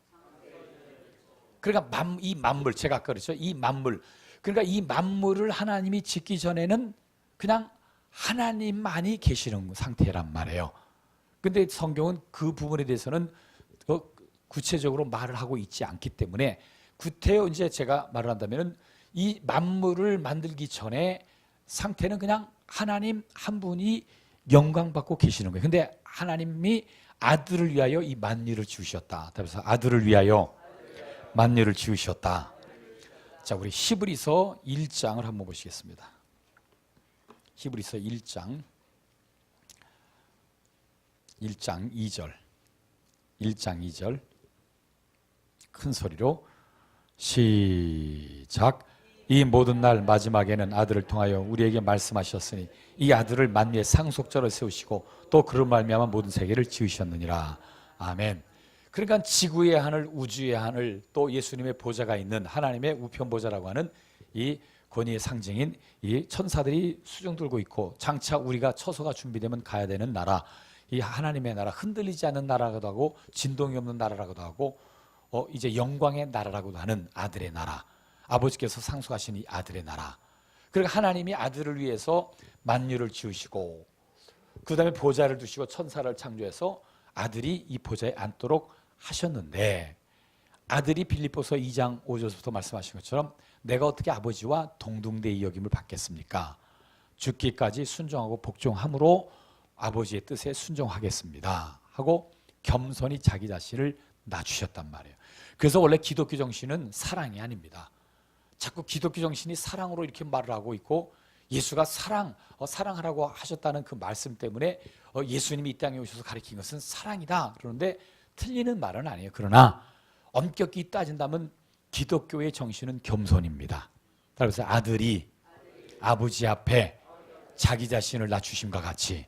그러니까 이 만물, 제가 아까 그랬죠. 이 만물, 그러니까 이 만물을 하나님이 짓기 전에는 그냥 하나님만이 계시는 상태란 말이에요. 근데 성경은 그 부분에 대해서는 구체적으로 말을 하고 있지 않기 때문에, 구태여 이제 제가 말을 한다면은 이 만물을 만들기 전에 상태는 그냥 하나님 한 분이 영광 받고 계시는 거예요. 근데 하나님이 아들을 위하여 이 만유를 지으셨다. 그래서 아들을 위하여 만유를 지으셨다. 자, 우리 히브리서 1장을 한번 보시겠습니다. 히브리서 1장 2절. 1장 2절. 큰 소리로 시작. 이 모든 날 마지막에는 아들을 통하여 우리에게 말씀하셨으니 이 아들을 만유의 상속자로 세우시고 또 그로 말미암아 모든 세계를 지으셨느니라. 아멘. 그러니까 지구의 하늘, 우주의 하늘, 또 예수님의 보좌가 있는 하나님의 우편 보좌라고 하는 이 권위의 상징인 이 천사들이 수종 들고 있고, 장차 우리가 처소가 준비되면 가야 되는 나라, 이 하나님의 나라, 흔들리지 않는 나라라고도 하고 진동이 없는 나라라고도 하고 이제 영광의 나라라고도 하는 아들의 나라, 아버지께서 상속하신 이 아들의 나라. 그러니까 하나님이 아들을 위해서 만유를 지으시고 그 다음에 보좌를 두시고 천사를 창조해서 아들이 이 보좌에 앉도록 하셨는데, 아들이 빌립보서 2장 5절부터 말씀하신 것처럼 내가 어떻게 아버지와 동등대의 여김을 받겠습니까? 죽기까지 순종하고 복종함으로 아버지의 뜻에 순종하겠습니다 하고 겸손히 자기 자신을 낮추셨단 말이에요. 그래서 원래 기독교 정신은 사랑이 아닙니다. 자꾸 기독교 정신이 사랑으로 이렇게 말을 하고 있고, 예수가 사랑하라고 하셨다는 그 말씀 때문에 예수님이 이 땅에 오셔서 가르친 것은 사랑이다 그러는데 틀리는 말은 아니에요. 그러나 엄격히 따진다면 기독교의 정신은 겸손입니다. 그래서 아들이 아버지 앞에 자기 자신을 낮추심과 같이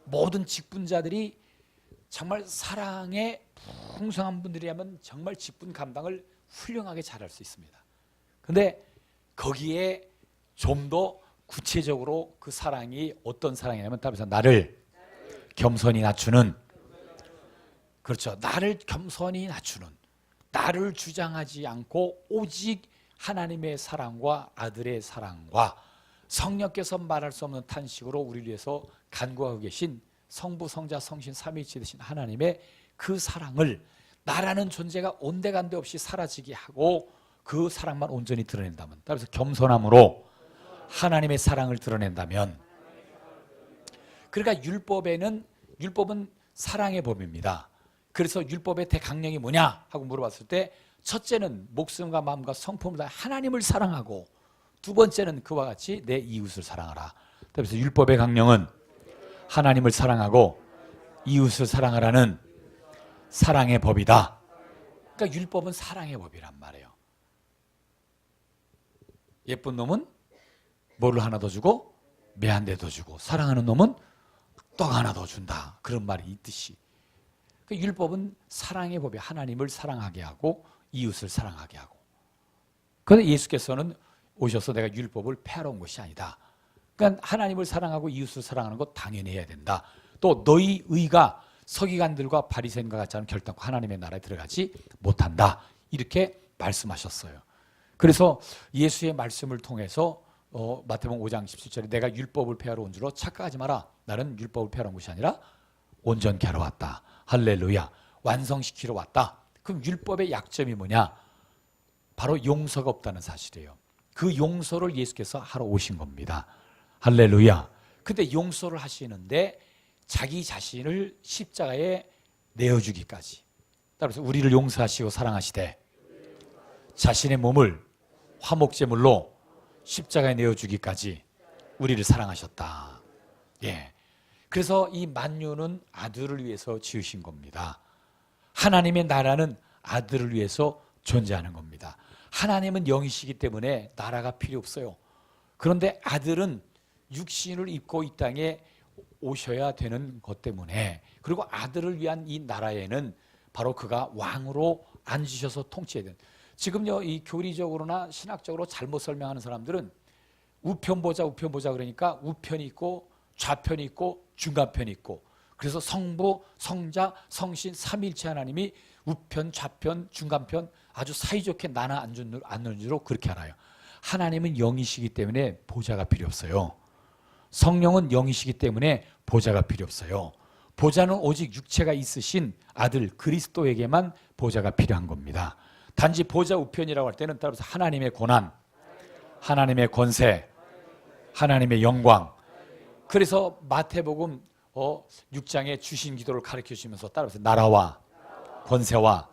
모든 직분자들이 정말 사랑에 풍성한 분들이라면 정말 직분 감당을 훌륭하게 잘할 수 있습니다. 근데 거기에 좀 더 구체적으로 그 사랑이 어떤 사랑이냐면 따라서 나를 겸손히 낮추는, 그렇죠, 나를 겸손히 낮추는, 나를 주장하지 않고 오직 하나님의 사랑과 아들의 사랑과 성령께서 말할 수 없는 탄식으로 우리를 위해서 간구하고 계신 성부 성자 성신 삼위일체 되신 하나님의 그 사랑을 나라는 존재가 온데간데 없이 사라지게 하고 그 사랑만 온전히 드러낸다면, 따라서 겸손함으로 하나님의 사랑을 드러낸다면, 그러니까 율법은 사랑의 법입니다. 그래서 율법의 대강령이 뭐냐 하고 물어봤을 때 첫째는 목숨과 마음과 성품을 다해 하나님을 사랑하고, 두 번째는 그와 같이 내 이웃을 사랑하라. 그래서 율법의 강령은 하나님을 사랑하고 이웃을 사랑하라는 사랑의 법이다. 그러니까 율법은 사랑의 법이란 말이에요. 예쁜 놈은 뭐를 하나 더 주고 매 한 대 더 주고, 사랑하는 놈은 떡 하나 더 준다, 그런 말이 있듯이 그러니까 율법은 사랑의 법이 하나님을 사랑하게 하고 이웃을 사랑하게 하고. 그런데 예수께서는 오셔서 내가 율법을 폐하러 온 것이 아니다. 그러니까 하나님을 사랑하고 이웃을 사랑하는 것 당연히 해야 된다. 또 너희 의가 서기관들과 바리새인과 같지 않으면 결단코 하나님의 나라에 들어가지 못한다, 이렇게 말씀하셨어요. 그래서 예수의 말씀을 통해서 마태복음 5장 17절에 내가 율법을 폐하러 온 줄로 착각하지 마라. 나는 율법을 폐하러 온 것이 아니라 온전케 하러 왔다. 할렐루야. 완성시키러 왔다. 그럼 율법의 약점이 뭐냐? 바로 용서가 없다는 사실이에요. 그 용서를 예수께서 하러 오신 겁니다. 할렐루야. 근데 용서를 하시는데 자기 자신을 십자가에 내어주기까지, 따라서 우리를 용서하시고 사랑하시되 자신의 몸을 화목제물로 십자가에 내어주기까지 우리를 사랑하셨다. 예. 그래서 이 만유는 아들을 위해서 지으신 겁니다. 하나님의 나라는 아들을 위해서 존재하는 겁니다. 하나님은 영이시기 때문에 나라가 필요 없어요. 그런데 아들은 육신을 입고 이 땅에 오셔야 되는 것 때문에, 그리고 아들을 위한 이 나라에는 바로 그가 왕으로 앉으셔서 통치해야 되는. 지금요, 이 교리적으로나 신학적으로 잘못 설명하는 사람들은 우편 보자 그러니까 우편이 있고 좌편이 있고 중간편이 있고, 그래서 성부, 성자, 성신 삼위일체 하나님이 우편, 좌편, 중간편 아주 사이좋게 나눠 앉는 줄로 그렇게 알아요. 하나님은 영이시기 때문에 보좌가 필요 없어요. 성령은 영이시기 때문에 보좌가 필요 없어요. 보좌는 오직 육체가 있으신 아들 그리스도에게만 보좌가 필요한 겁니다. 단지 보좌 우편이라고 할 때는 따라서 하나님의 고난, 하나님의 권세, 하나님의 영광. 그래서 마태복음 6장에 주신 기도를 가르쳐 주시면서 따라서 나라와 권세와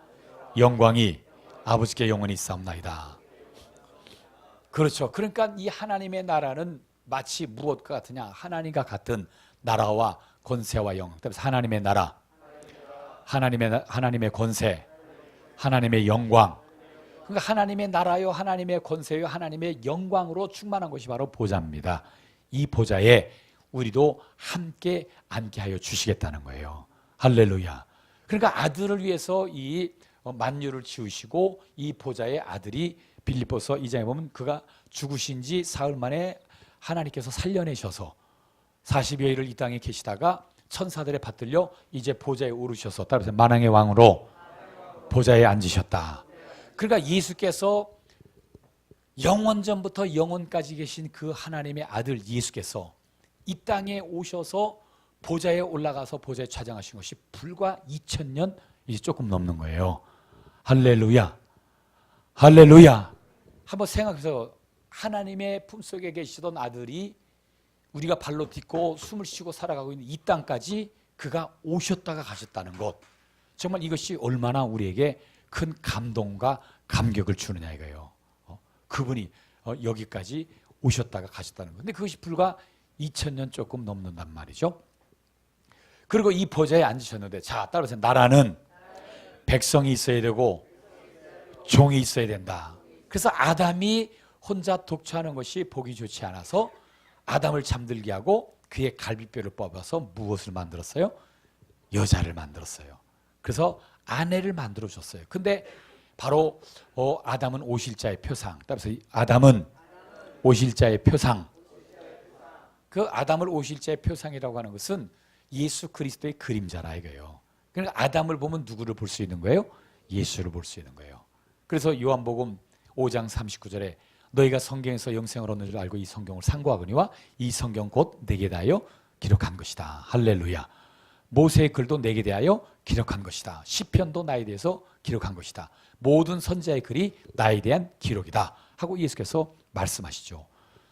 영광이 아버지께 영원히 있사옵나이다. 그렇죠. 그러니까 이 하나님의 나라는 마치 무엇과 같으냐? 하나님과 같은 나라와 권세와 영광. 그래서 하나님의 나라, 하나님의 권세, 하나님의 영광. 그러니까 하나님의 나라요, 하나님의 권세요, 하나님의 영광으로 충만한 것이 바로 보좌입니다. 이 보좌에 우리도 함께 앉게 하여 주시겠다는 거예요. 할렐루야. 그러니까 아들을 위해서 이 만유를 지으시고, 이 보좌의 아들이 빌립보서 2장에 보면 그가 죽으신 지 사흘 만에 하나님께서 살려내셔서 40여일을 이 땅에 계시다가 천사들에 받들려 이제 보좌에 오르셔서 따라서 만왕의 왕으로 보좌에 앉으셨다. 그러니까 예수께서 영원전부터 영원까지 계신 그 하나님의 아들 예수께서 이 땅에 오셔서 보좌에 올라가서 보좌에 좌정하신 것이 불과 2000년 이제 조금 넘는 거예요. 할렐루야. 할렐루야. 한번 생각해서 하나님의 품속에 계시던 아들이 우리가 발로 딛고 숨을 쉬고 살아가고 있는 이 땅까지 그가 오셨다가 가셨다는 것, 정말 이것이 얼마나 우리에게 큰 감동과 감격을 주느냐 이거예요. 그분이 여기까지 오셨다가 가셨다는 것. 근데 그것이 불과 2000년 조금 넘는단 말이죠. 그리고 이 보좌에 앉으셨는데, 자, 따라서 나라는 백성이 있어야 되고 종이 있어야 된다. 그래서 아담이 혼자 독처하는 것이 보기 좋지 않아서 아담을 잠들게 하고 그의 갈비뼈를 뽑아서 무엇을 만들었어요? 여자를 만들었어요. 그래서 아내를 만들어 줬어요. 근데 바로 아담은 오실자의 표상. 따라서 아담은 오실자의 표상. 그 아담을 오실자의 표상이라고 하는 것은 예수 그리스도의 그림자라 이거예요. 그러니까 아담을 보면 누구를 볼 수 있는 거예요? 예수를 볼 수 있는 거예요. 그래서 요한복음 5장 39절에 너희가 성경에서 영생을 얻는 줄 알고 이 성경을 상고하거니와 이 성경 곧 내게 대하여 기록한 것이다. 할렐루야. 모세의 글도 내게 대하여 기록한 것이다. 시편도 나에 대해서 기록한 것이다. 모든 선지자의 글이 나에 대한 기록이다 하고 예수께서 말씀하시죠.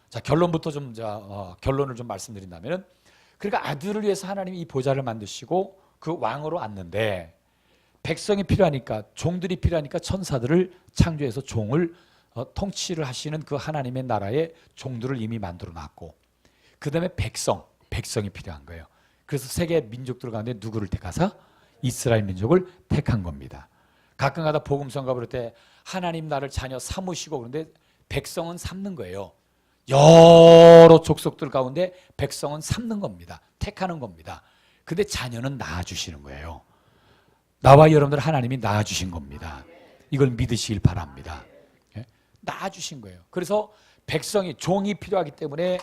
자, 결론부터 결론을 좀 말씀드린다면은, 그러니까 아들을 위해서 하나님이 이 보좌를 만드시고 그 왕으로 앉는데, 백성이 필요하니까, 종들이 필요하니까 천사들을 창조해서 종을 통치를 하시는 그 하나님의 나라의 종들을 이미 만들어 놨고, 그 다음에 백성이 필요한 거예요. 그래서 세계 민족들 가운데 누구를 택하사? 이스라엘 민족을 택한 겁니다. 가끔가다 복음성가 부를 때 하나님 나를 자녀 삼으시고, 그런데 백성은 삼는 거예요. 여러 족속들 가운데 백성은 삼는 겁니다. 택하는 겁니다. 근데 자녀는 낳아주시는 거예요. 나와 여러분들 하나님이 낳아주신 겁니다. 이걸 믿으시길 바랍니다. 낳아주신 거예요. 그래서 백성이, 종이 필요하기 때문에,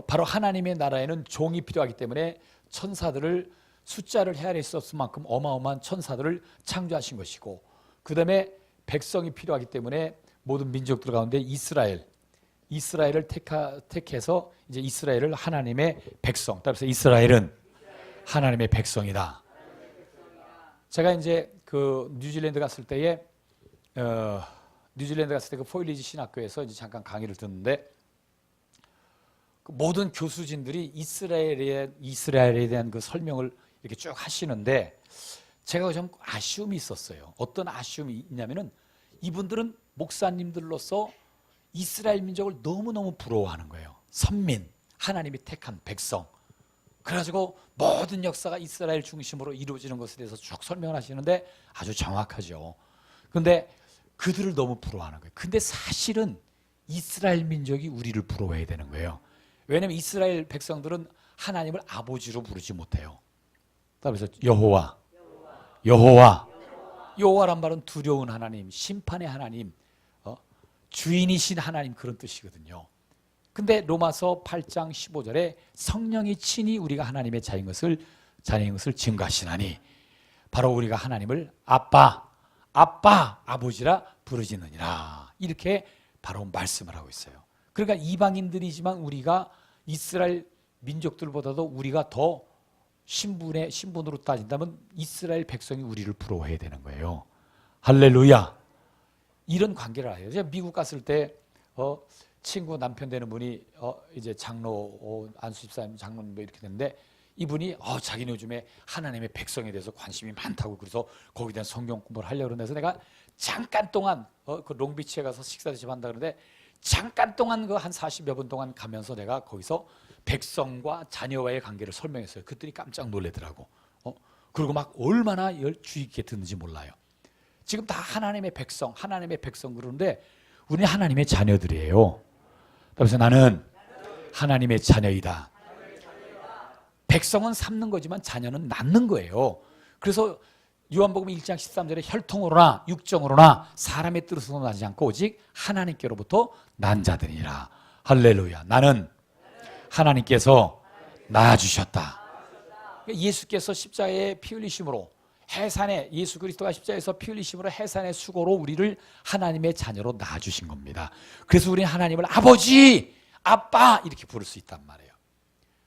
바로 하나님의 나라에는 종이 필요하기 때문에 천사들을 숫자를 헤아릴 수 없을 만큼 어마어마한 천사들을 창조하신 것이고, 그 다음에 백성이 필요하기 때문에 모든 민족들 가운데 이스라엘을 택해서 이제 이스라엘을 하나님의 백성, 따라서 이스라엘은 하나님의 백성이다. 제가 이제 그 뉴질랜드 갔을 때에 그 포일리지 신학교에서 이제 잠깐 강의를 듣는데, 그 모든 교수진들이 이스라엘에 대한 그 설명을 이렇게 쭉 하시는데, 제가 좀 아쉬움이 있었어요. 어떤 아쉬움이 있냐면은, 이분들은 목사님들로서 이스라엘 민족을 너무너무 부러워하는 거예요. 선민, 하나님이 택한 백성. 그래가지고 모든 역사가 이스라엘 중심으로 이루어지는 것에 대해서 쭉 설명을 하시는데 아주 정확하죠. 그런데 그들을 너무 부러워하는 거예요. 근데 사실은 이스라엘 민족이 우리를 부러워해야 되는 거예요. 왜냐하면 이스라엘 백성들은 하나님을 아버지로 부르지 못해요. 그래서 여호와란 말은 두려운 하나님, 심판의 하나님, 주인이신 하나님, 그런 뜻이거든요. 근데 로마서 8장 15절에 성령이 친히 우리가 하나님의 자녀인 것을 증거하시나니, 바로 우리가 하나님을 아빠, 아버지라 부르짖느니라, 이렇게 바로 말씀을 하고 있어요. 그러니까 이방인들이지만 우리가 이스라엘 민족들보다도 우리가 더 신분으로 따진다면 이스라엘 백성이 우리를 부러워해야 되는 거예요. 할렐루야. 이런 관계를 알아요. 제가 미국 갔을 때 친구 남편 되는 분이 이제 장로, 안수집사님 장로님 뭐 이렇게 됐는데, 이분이 자기는 요즘에 하나님의 백성에 대해서 관심이 많다고, 그래서 거기에 대한 성경 공부를 하려고 그래서 내가 잠깐 동안 그 롱비치에 가서 식사 대접 한다 그러는데, 잠깐 동안 그 한 40여 분 동안 가면서 내가 거기서 백성과 자녀와의 관계를 설명했어요. 그들이 깜짝 놀래더라고. 그리고 막 얼마나 주의 깊게 듣는지 몰라요. 지금 다 하나님의 백성 그러는데 우리는 하나님의 자녀들이에요. 그래서 나는 하나님의 자녀이다. 백성은 삼는 거지만 자녀는 낳는 거예요. 그래서 요한복음 1장 13절에 혈통으로나 육정으로나 사람의 뜻으로 나지 않고 오직 하나님께로부터 난 자들이라. 할렐루야. 나는 하나님께서 낳아주셨다. 예수께서 십자가에 피 흘리심으로, 해산의, 예수 그리스도가 십자가에서 피 흘리심으로 해산의 수고로 우리를 하나님의 자녀로 낳아주신 겁니다. 그래서 우리는 하나님을 아버지, 아빠 이렇게 부를 수 있단 말이에요.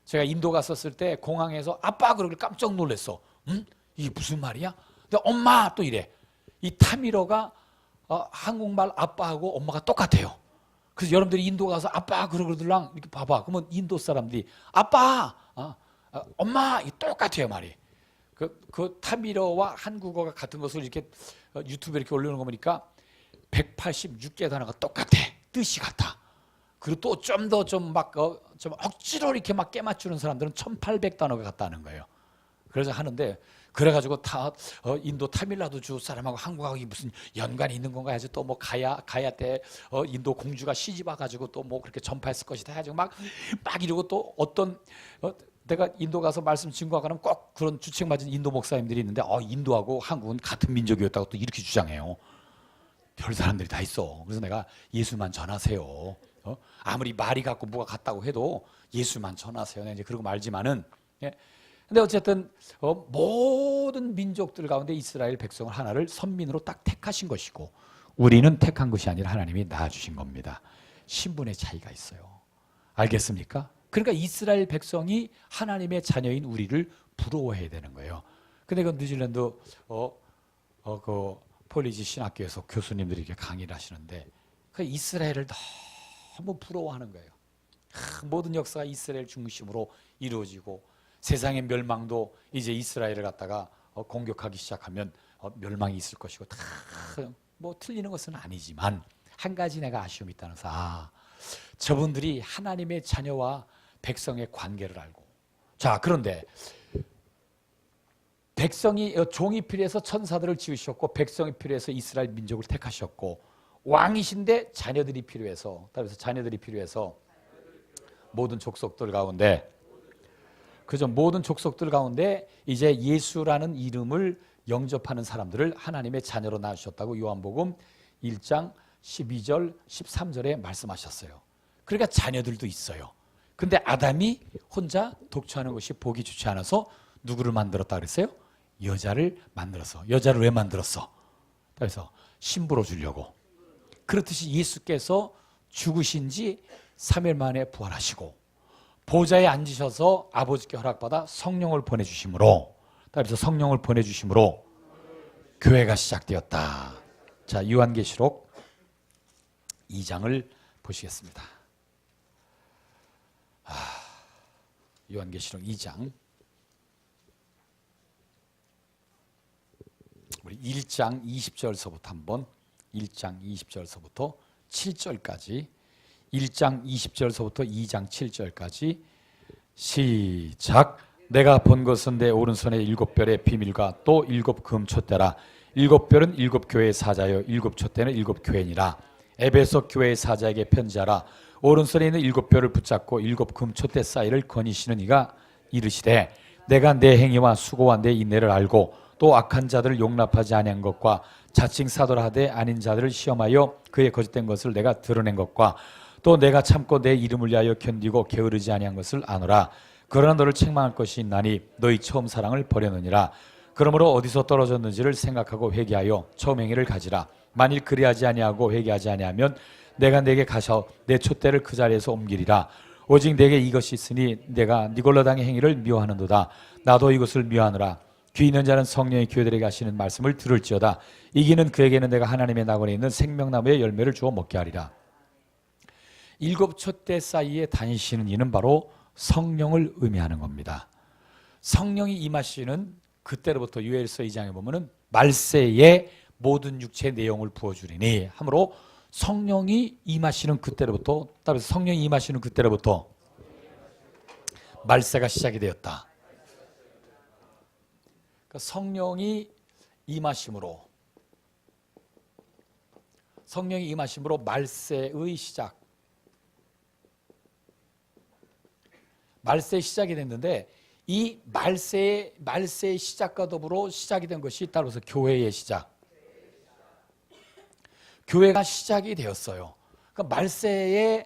제가 인도 갔었을 때 공항에서 아빠 그러길 깜짝 놀랐어. 이게 무슨 말이야? 근데 엄마 또 이래. 이 타미러가 한국말 아빠하고 엄마가 똑같아요. 그래서 여러분들이 인도 가서 아빠 그러들랑 이렇게 봐봐. 그러면 인도 사람들이 아빠, 엄마 이 똑같아요 말이. 그 타미러와 한국어가 같은 것을 이렇게 유튜브에 이렇게 올려놓은 거 보니까 186개 단어가 똑같아. 뜻이 같아. 그리고 또 좀 더 좀 억지로 이렇게 막 깨맞추는 사람들은 1800단어가 같다는 거예요. 그래서 하는데, 그래가지고 인도 타밀나두주 사람하고 한국하고 무슨 연관이 있는 건가 해서 또 뭐 가야 때 인도 공주가 시집 와가지고 또 뭐 그렇게 전파했을 것이다 해가지고 막 이러고, 또 어떤 내가 인도 가서 말씀 증거하거나 꼭 그런 주책 맞은 인도 목사님들이 있는데, 인도하고 한국은 같은 민족이었다고 또 이렇게 주장해요. 별 사람들이 다 있어. 그래서 내가 예수만 전하세요. 아무리 말이 같고 뭐가 같다고 해도 예수만 전하세요. 이제 그러고 말지만은. 예. 근데 어쨌든 모든 민족들 가운데 이스라엘 백성을 하나를 선민으로 딱 택하신 것이고 우리는 택한 것이 아니라 하나님이 낳아주신 겁니다. 신분의 차이가 있어요. 알겠습니까? 그러니까 이스라엘 백성이 하나님의 자녀인 우리를 부러워해야 되는 거예요. 근데 그 뉴질랜드 그 폴리지 신학교에서 교수님들이 이렇게 강의를 하시는데 그 이스라엘을 너무 부러워하는 거예요. 모든 역사가 이스라엘 중심으로 이루어지고 세상의 멸망도 이제 이스라엘을 갖다가 공격하기 시작하면 멸망이 있을 것이고 다 뭐 틀리는 것은 아니지만 한 가지 내가 아쉬움이 있다는 것은 저분들이 하나님의 자녀와 백성의 관계를 알고 자 그런데 백성이 종이 필요해서 천사들을 지으셨고 백성이 필요해서 이스라엘 민족을 택하셨고 왕이신데 자녀들이 필요해서 따라서 자녀들이 필요해서 모든 족속들 가운데 그죠 모든 족속들 가운데 이제 예수라는 이름을 영접하는 사람들을 하나님의 자녀로 낳으셨다고 요한복음 1장 12절 13절에 말씀하셨어요. 그러니까 자녀들도 있어요. 근데 아담이 혼자 독처하는 것이 보기 좋지 않아서 누구를 만들었다 그랬어요? 여자를 만들었어. 여자를 왜 만들었어? 그래서 신부로 주려고. 그렇듯이 예수께서 죽으신 지 3일 만에 부활하시고 보좌에 앉으셔서 아버지께 허락받아 성령을 보내주심으로 그래서 성령을 보내주심으로 교회가 시작되었다. 자, 요한계시록 2장을 보시겠습니다. 요한계시록 2장 우리 1장 20절서부터 한번 1장 20절서부터 7절까지 1장 20절서부터 2장 7절까지 시작. 내가 본 것은 내 오른손에 7별의 비밀과 또 7 금촛대라. 7별은 7 교회의 사자여 7 촛대는 7 교회니라. 에베소 교회의 사자에게 편지하라. 오른손에 있는 7별을 붙잡고 7 금촛대 사이를 거니시는 이가 이르시되 내가 내 행위와 수고와 내 인내를 알고 또 악한 자들을 용납하지 아니한 것과 자칭 사도라 하되 아닌 자들을 시험하여 그의 거짓된 것을 내가 드러낸 것과 또 내가 참고 내 이름을 위하여 견디고 게으르지 아니한 것을 아노라. 그러나 너를 책망할 것이 있나니 너희 처음 사랑을 버렸느니라. 그러므로 어디서 떨어졌는지를 생각하고 회개하여 처음 행위를 가지라. 만일 그리하지 아니하고 회개하지 아니하면 내가 내게 가서 내 촛대를 그 자리에서 옮기리라. 오직 내게 이것이 있으니 내가 니골라당의 행위를 미워하는도다. 나도 이것을 미워하노라. 귀 있는 자는 성령의 교회들에게 하시는 말씀을 들을지어다. 이기는 그에게는 내가 하나님의 낙원에 있는 생명나무의 열매를 주어 먹게 하리라. 7 촛대 사이에 다니시는 이는 바로 성령을 의미하는 겁니다. 성령이 임하시는 그때로부터 요엘서 2장에 보면은 말세에 모든 육체의 내용을 부어주리니 하므로 성령이 임하시는 그때로부터 따라서 성령이 임하시는 그때로부터 말세가 시작이 되었다. 그러니까 성령이 임하심으로 말세의 시작 말세의 시작이 됐는데 이 말세의 시작과 더불어 시작이 된 것이 따라서 교회의 시작. 교회가 시작이 되었어요. 그러니까 말세에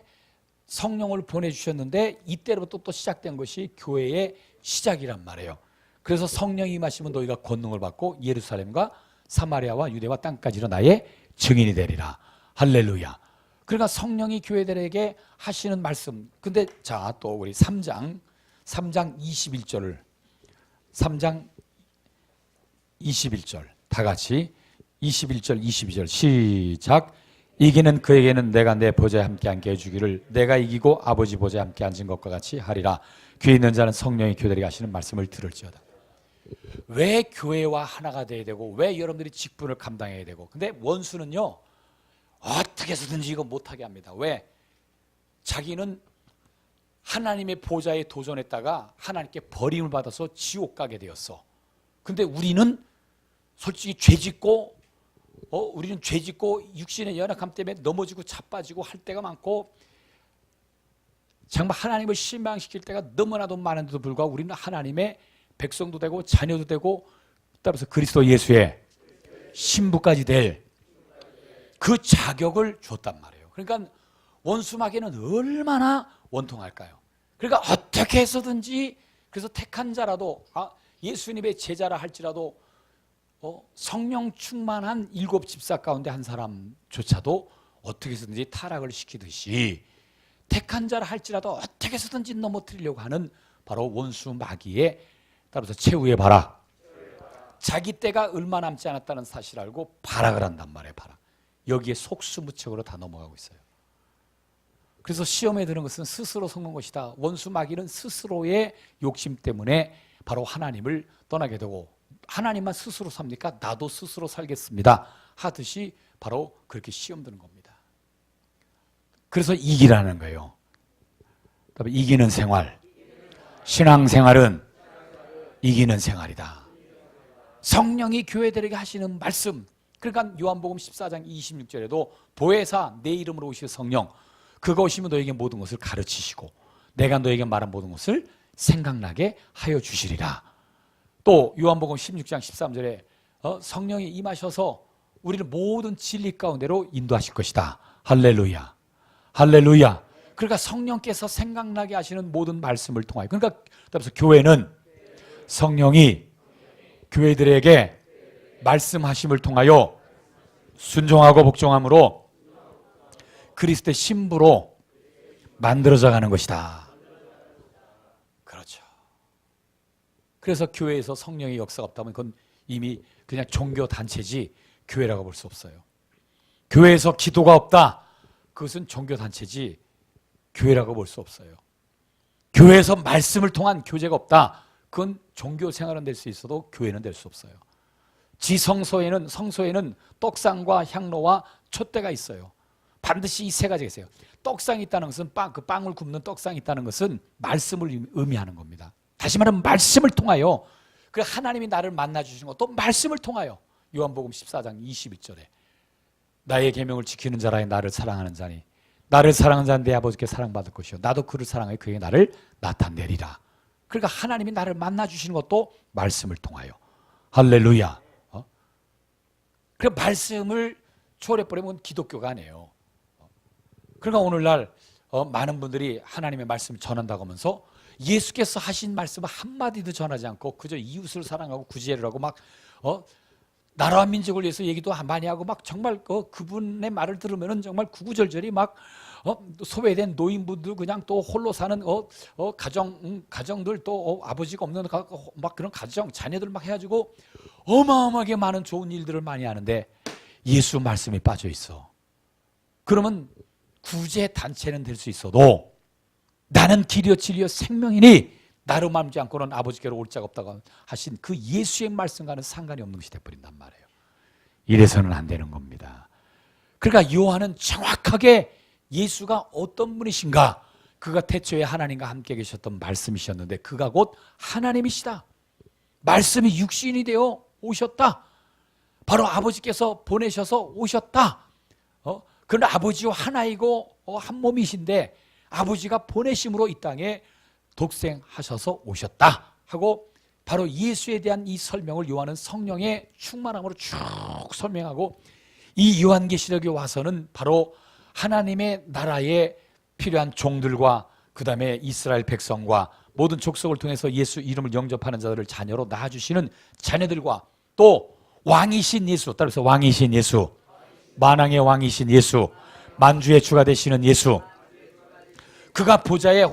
성령을 보내주셨는데 이때로부터 또 시작된 것이 교회의 시작이란 말이에요. 그래서 성령이 임하시면 너희가 권능을 받고 예루살렘과 사마리아와 유대와 땅까지로 나의 증인이 되리라. 할렐루야. 그러니까 성령이 교회들에게 하시는 말씀. 근데 자, 또 우리 3장 21절을 3장 21절 다 같이 21절 22절 시작. 이기는 그에게는 내가 내 보좌에 함께 앉게 해주기를 내가 이기고 아버지 보좌에 함께 앉은 것과 같이 하리라. 귀 있는 자는 성령이 교회들에게 하시는 말씀을 들을지어다. 왜 교회와 하나가 돼야 되고 왜 여러분들이 직분을 감당해야 되고 근데 원수는요 어떻게 해서든지 이거 못하게 합니다. 왜? 자기는 하나님의 보좌에 도전했다가 하나님께 버림을 받아서 지옥 가게 되었어. 근데 우리는 솔직히 우리는 죄 짓고 육신의 연약함 때문에 넘어지고 자빠지고 할 때가 많고 정말 하나님을 실망시킬 때가 너무나도 많은데도 불구하고 우리는 하나님의 백성도 되고 자녀도 되고 따라서 그리스도 예수의 신부까지 될 그 자격을 줬단 말이에요. 그러니까 원수 마귀는 얼마나 원통할까요? 그러니까 어떻게 해서든지, 그래서 택한 자라도, 예수님의 제자라 할지라도 성령 충만한 7 집사 가운데 한 사람조차도 어떻게 해서든지 타락을 시키듯이 택한 자라 할지라도 어떻게 해서든지 넘어뜨리려고 하는 바로 원수 마귀의, 따라서 최후의 발악, 자기 때가 얼마 남지 않았다는 사실을 알고 발악을 한단 말이에요. 발악. 여기에 속수무책으로 다 넘어가고 있어요. 그래서 시험에 드는 것은 스스로 속는 것이다. 원수 마귀는 스스로의 욕심 때문에 바로 하나님을 떠나게 되고, 하나님만 스스로 삽니까? 나도 스스로 살겠습니다 하듯이 바로 그렇게 시험 드는 겁니다. 그래서 이기라는 거예요. 이기는 생활, 신앙생활은 이기는 생활이다. 성령이 교회들에게 하시는 말씀, 그러니까 요한복음 14장 26절에도 보혜사 내 이름으로 오실 성령, 그가 오시면 너에게 모든 것을 가르치시고 내가 너에게 말한 모든 것을 생각나게 하여 주시리라. 또 요한복음 16장 13절에 성령이 임하셔서 우리를 모든 진리 가운데로 인도하실 것이다. 할렐루야, 할렐루야. 그러니까 성령께서 생각나게 하시는 모든 말씀을 통하여, 그러니까 그래서 교회는 성령이 교회들에게 말씀하심을 통하여 순종하고 복종함으로 그리스도의 신부로 만들어져 가는 것이다. 그렇죠. 그래서 교회에서 성령의 역사가 없다면 그건 이미 그냥 종교 단체지 교회라고 볼 수 없어요. 교회에서 기도가 없다, 그것은 종교 단체지 교회라고 볼 수 없어요. 교회에서 말씀을 통한 교제가 없다, 그건 종교 생활은 될 수 있어도 교회는 될 수 없어요. 성소에는 떡상과 향로와 촛대가 있어요. 반드시 이 세 가지가 있어요. 떡상이 있다는 것은 그 빵을 굽는 떡상이 있다는 것은 말씀을 의미하는 겁니다. 다시 말하면 말씀을 통하여, 그 하나님이 나를 만나 주시는 것도 말씀을 통하여. 요한복음 14장 21절에 나의 계명을 지키는 자라에 나를 사랑하는 자니 나를 사랑하는 자는 내 아버지께 사랑받을 것이요 나도 그를 사랑하여 그에게 나를 나타내리라. 그러니까 하나님이 나를 만나 주시는 것도 말씀을 통하여. 할렐루야. 그 말씀을 초월해버리면 기독교가 아니에요. 그러니까 오늘날 많은 분들이 하나님의 말씀을 전한다고 하면서 예수께서 하신 말씀을 한마디도 전하지 않고 그저 이웃을 사랑하고 구제를 하고 막 나라와 민족을 위해서 얘기도 많이 하고 막 정말 그분의 말을 들으면은 정말 구구절절히 막 소외된 노인분들, 그냥 또 홀로 사는 가정들, 또 아버지가 없는 막 그런 가정 자녀들 막 해가지고 어마어마하게 많은 좋은 일들을 많이 하는데 예수 말씀이 빠져 있어. 그러면 구제 단체는 될 수 있어도 나는 길이요 진리요 생명이니 나로 말지 않고는 아버지께로 올 자가 없다고 하신 그 예수의 말씀과는 상관이 없는 것이 돼버린단 말이에요. 이래서는 안 되는 겁니다. 그러니까 요한은 정확하게 예수가 어떤 분이신가, 그가 태초에 하나님과 함께 계셨던 말씀이셨는데 그가 곧 하나님이시다. 말씀이 육신이 되어 오셨다. 바로 아버지께서 보내셔서 오셨다. 그런 아버지와 하나이고 한 몸이신데 아버지가 보내심으로 이 땅에 독생하셔서 오셨다 하고 바로 예수에 대한 이 설명을 요한은 성령의 충만함으로 쭉 설명하고, 이 요한계시록에 와서는 바로 하나님의 나라에 필요한 종들과 그 다음에 이스라엘 백성과 모든 족속을 통해서 예수 이름을 영접하는 자들을 자녀로 낳아주시는 자녀들과 또 왕이신 예수, 따라서 왕이신 예수, 만왕의 왕이신 예수, 만주의 주가 되시는 예수, 그가 보좌에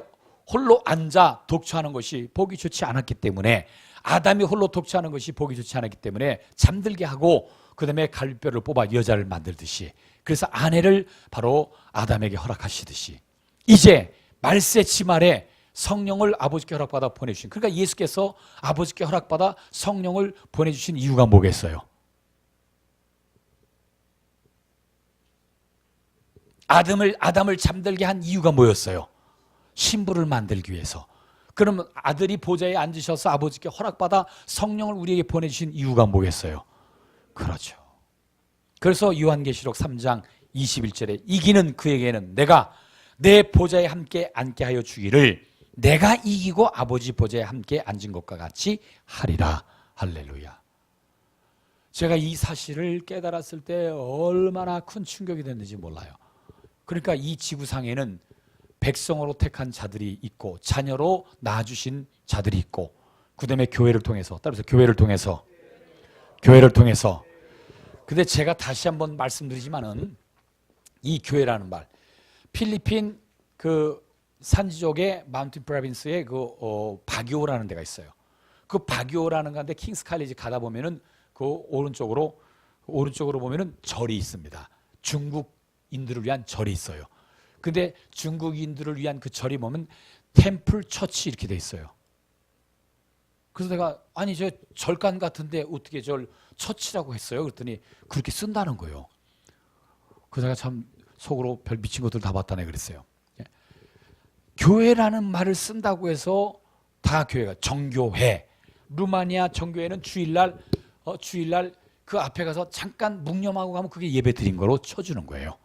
홀로 앉아 독주하는 것이 보기 좋지 않았기 때문에, 아담이 홀로 독주하는 것이 보기 좋지 않았기 때문에 잠들게 하고 그 다음에 갈비뼈를 뽑아 여자를 만들듯이, 그래서 아내를 바로 아담에게 허락하시듯이 이제 말세 치말에 성령을 아버지께 허락받아 보내주신, 그러니까 예수께서 아버지께 허락받아 성령을 보내주신 이유가 뭐겠어요? 아담을 잠들게 한 이유가 뭐였어요? 신부를 만들기 위해서. 그러면 아들이 보좌에 앉으셔서 아버지께 허락받아 성령을 우리에게 보내주신 이유가 뭐겠어요? 그렇죠. 그래서 요한계시록 3장 21절에 이기는 그에게는 내가 내 보좌에 함께 앉게 하여 주기를 내가 이기고 아버지 보좌에 함께 앉은 것과 같이 하리라. 할렐루야. 제가 이 사실을 깨달았을 때 얼마나 큰 충격이 됐는지 몰라요. 그러니까 이 지구상에는 백성으로 택한 자들이 있고 자녀로 낳아주신 자들이 있고 그다음에 교회를 통해서 따라서 교회를 통해서 근데 제가 다시 한번 말씀드리지만은 이 교회라는 말 필리핀 그 산지족의 마운틴 프로빈스의 바기오라는 데가 있어요. 그 바기오라는 가운데 킹스 칼리지 가다 보면은 그 오른쪽으로 보면은 절이 있습니다. 중국인들을 위한 절이 있어요. 근데 중국인들을 위한 그 절이 보면 템플 처치 이렇게 돼 있어요. 그래서 내가 아니 저 절간 같은데 어떻게 절 처치라고 했어요? 그랬더니 그렇게 쓴다는 거예요. 그래서 제가 참 속으로 별 미친 것들 다 봤다네 그랬어요. 교회라는 말을 쓴다고 해서 다 교회가 정교회. 루마니아 정교회는 주일날 그 앞에 가서 잠깐 묵념하고 가면 그게 예배 드린 거로 쳐주는 거예요.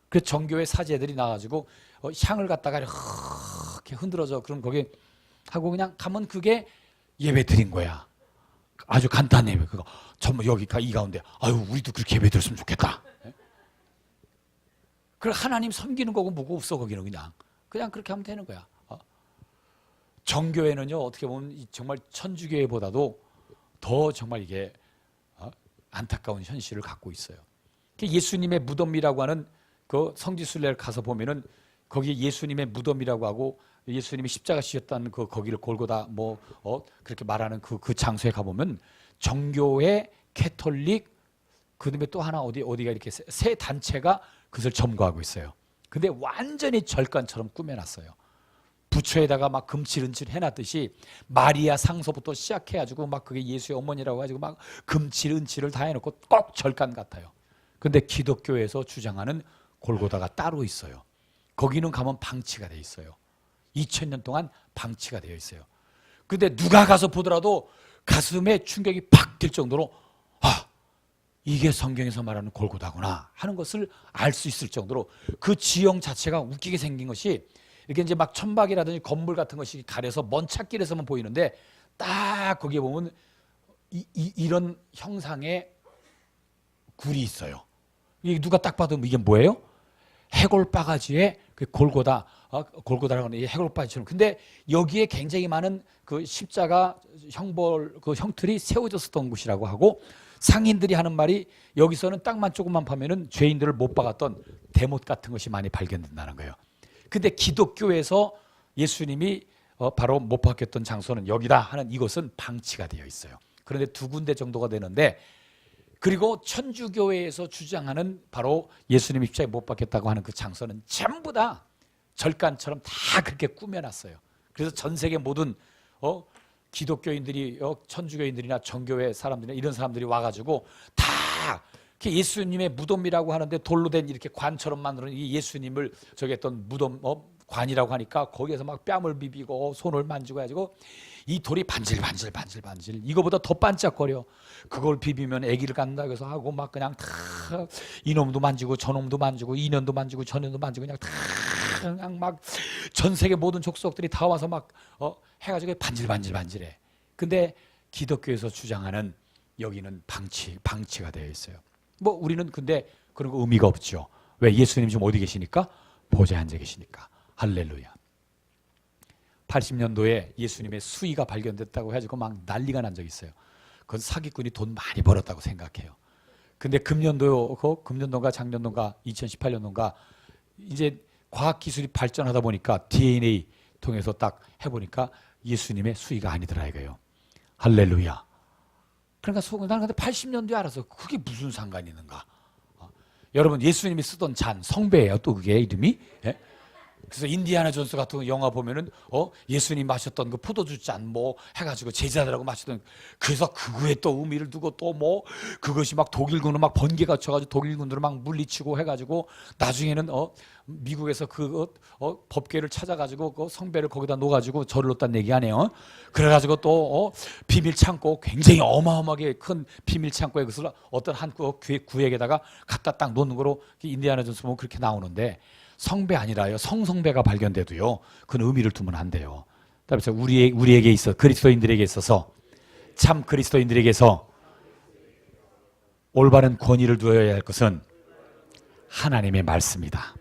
그 정교회 사제들이 나가지고 향을 갖다가 이렇게 흔들어서 그럼 거기 하고 그냥 가면 그게 예배 드린 거야. 아주 간단해. 그거 전부 여기 이 가운데 아유 우리도 그렇게 예배 드렸으면 좋겠다. 그래 하나님 섬기는 거고 뭐고 없어 거기는 그냥 그렇게 하면 되는 거야. 정교회는요 어떻게 보면 정말 천주교회보다도 더 정말 이게 안타까운 현실을 갖고 있어요. 예수님의 무덤이라고 하는 그 성지순례를 가서 보면은 거기 예수님의 무덤이라고 하고 예수님이 십자가 지셨다는 그 거기를 골고다 그렇게 말하는 그 장소에 가보면 정교회, 캐톨릭 그다음에 또 하나 어디가 이렇게 세 단체가 그것을 점거하고 있어요. 근데 완전히 절간처럼 꾸며놨어요. 부처에다가 막 금칠은칠 해놨듯이 마리아 상서부터 시작해가지고 막 그게 예수의 어머니라고 가지고 막 금칠은칠을 다 해놓고 꼭 절간 같아요. 근데 기독교에서 주장하는 골고다가 따로 있어요. 거기는 가면 방치가 돼 있어요. 2000년 동안 방치가 되어 있어요. 근데 누가 가서 보더라도 가슴에 충격이 팍 될 정도로 이게 성경에서 말하는 골고다구나 하는 것을 알 수 있을 정도로 그 지형 자체가 웃기게 생긴 것이 이렇게 이제 막 천막이라든지 건물 같은 것이 가려서 먼 찻길에서만 보이는데 딱 거기에 보면 이런 형상의 굴이 있어요. 이게 누가 딱 봐도 이게 뭐예요? 해골 바가지에 그 골고다라고 하는 이 해골 바가지처럼. 근데 여기에 굉장히 많은 그 십자가 그 형틀이 세워졌었던 곳이라고 하고 상인들이 하는 말이 여기서는 땅만 조금만 파면은 죄인들을 못 박았던 대못 같은 것이 많이 발견된다는 거예요. 근데 기독교에서 예수님이 바로 못 박혔던 장소는 여기다 하는 이것은 방치가 되어 있어요. 그런데 두 군데 정도가 되는데 그리고 천주교회에서 주장하는 바로 예수님이 십자가에 못 박혔다고 하는 그 장소는 전부 다 절간처럼 다 그렇게 꾸며놨어요. 그래서 전 세계 모든 기독교인들이 천주교인들이나 정교회 사람들이나 이런 사람들이 와가지고 다 예수님의 무덤이라고 하는데 돌로 된 이렇게 관처럼 만드는 이 예수님을 저기 했던 무덤 관이라고 하니까 거기에서 막 뺨을 비비고 손을 만지고 해가지고 이 돌이 반질반질 이거보다 더 반짝거려. 그걸 비비면 아기를 갖는다고 해서 하고 막 그냥 다 이놈도 만지고 저놈도 만지고 이년도 만지고 저년도 만지고 그냥 막 전 세계 모든 족속들이 다 와서 막 해가지고 반질반질해. 근데 기독교에서 주장하는 여기는 방치가 되어 있어요. 뭐 우리는 근데 그런 거 의미가 없죠. 왜? 예수님 지금 어디 계시니까? 보좌에 앉아 계시니까. 할렐루야. 80년도에 예수님의 수의가 발견됐다고 해가지고 막 난리가 난 적이 있어요. 그건 사기꾼이 돈 많이 벌었다고 생각해요. 근데 금년도인가 작년도인가 2018년도인가 이제 과학기술이 발전하다 보니까 DNA 통해서 딱 해보니까 예수님의 수의가 아니더라 이거예요. 할렐루야. 그러니까 나는 근데 80년도에 알아서 그게 무슨 상관이 있는가. 여러분 예수님이 쓰던 잔 성배예요. 또 그게 이름이. 예? 그래서 인디아나 존스 같은 영화 보면은 예수님 마셨던 그 포도주 잔 뭐 해가지고 제자들하고 마셨던 그래서 그거에 또 의미를 두고 또 뭐 그것이 막 독일군으로 막 번개가 쳐가지고 독일군들을 막 물리치고 해가지고 나중에는 미국에서 그 법궤를 찾아가지고 그 성배를 거기다 놓아가지고 절을 놓았다는 얘기 아니에요. 그래가지고 또 비밀 창고 굉장히 어마어마하게 큰 비밀 창고에 그것을 어떤 한 구역에다가 갖다 딱 놓는 거로 인디아나 존스 보면 그렇게 나오는데. 성배 아니라요. 성배가 발견돼도요. 그건 의미를 두면 안 돼요. 그래서 우리에게 있어 그리스도인들에게 있어서 참 그리스도인들에게서 올바른 권위를 두어야 할 것은 하나님의 말씀이다.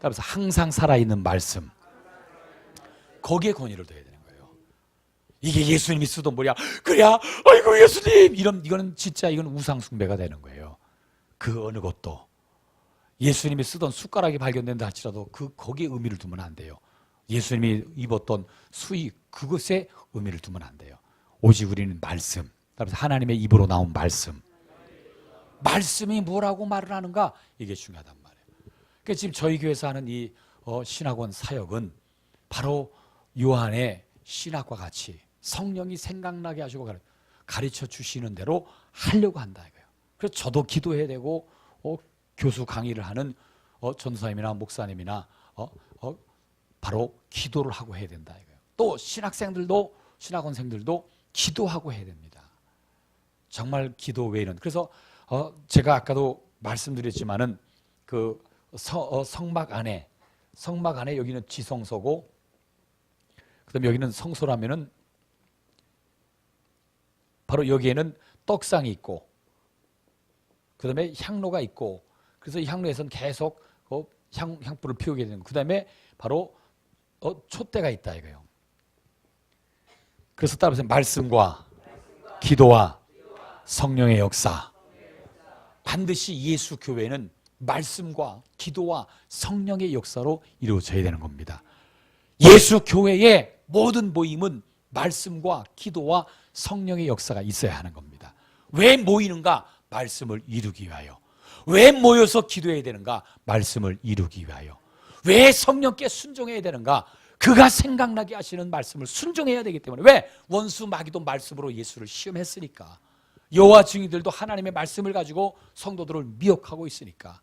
따라서 항상 살아있는 말씀, 거기에 권위를 둬야 되는 거예요. 이게 예수님이 쓰던 뭐야? 그래야 아이고 예수님 이거는 진짜 이건 우상 숭배가 되는 거예요. 그 어느 것도 예수님이 쓰던 숟가락이 발견된다 할지라도 거기에 의미를 두면 안 돼요. 예수님이 입었던 수의 그것에 의미를 두면 안 돼요. 오직 우리는 말씀, 따라서 하나님의 입으로 나온 말씀, 말씀이 뭐라고 말을 하는가, 이게 중요하단 말이에요. 그러니까 지금 저희 교회에서 하는 이 신학원 사역은 바로 요한의 신학과 같이 성령이 생각나게 하시고 가르쳐 주시는 대로 하려고 한다 이거예요. 그래서 저도 기도해야 되고 교수 강의를 하는 전사님이나 목사님이나 바로 기도를 하고 해야 된다 이거예요. 또 신학생들도 신학원생들도 기도하고 해야 됩니다. 정말 기도 외에는. 그래서 제가 아까도 말씀드렸지만은 그 성막 안에 여기는 지성소고, 그다음에 여기는 성소라면은 바로 여기에는 떡상이 있고, 그다음에 향로가 있고, 그래서 이 향로에서는 계속 향불을 피우게 되는. 그다음에 바로 촛대가 있다 이거예요. 그래서 따라서 말씀과 기도와 성령의 역사, 반드시 예수 교회는 말씀과 기도와 성령의 역사로 이루어져야 되는 겁니다. 예수 교회의 모든 모임은 말씀과 기도와 성령의 역사가 있어야 하는 겁니다. 왜 모이는가? 말씀을 이루기 위하여. 왜 모여서 기도해야 되는가? 말씀을 이루기 위하여. 왜 성령께 순종해야 되는가? 그가 생각나게 하시는 말씀을 순종해야 되기 때문에. 왜? 원수 마귀도 말씀으로 예수를 시험했으니까. 여호와 증인들도 하나님의 말씀을 가지고 성도들을 미혹하고 있으니까.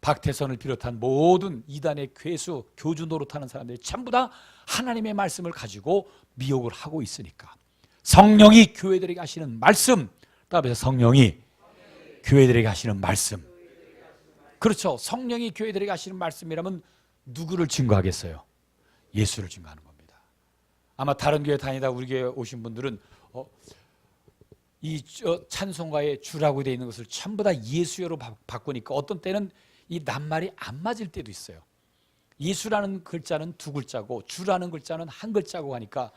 박태선을 비롯한 모든 이단의 괴수, 교주 노릇하는 사람들이 전부 다 하나님의 말씀을 가지고 미혹을 하고 있으니까. 성령이 교회들에게 하시는 말씀, 따라서 성령이 교회들에게 하시는 말씀. 그렇죠. 성령이 교회들에게 하시는 말씀이라면 누구를 증거하겠어요? 예수를 증거하는 겁니다. 아마 다른 교회 다니다 우리 교회 오신 분들은 이 찬송가에 주라고 되어 있는 것을 전부 다 예수여로 바꾸니까 어떤 때는 이 낱말이 안 맞을 때도 있어요. 예수라는 글자는 두 글자고 주라는 글자는 한 글자고 하니까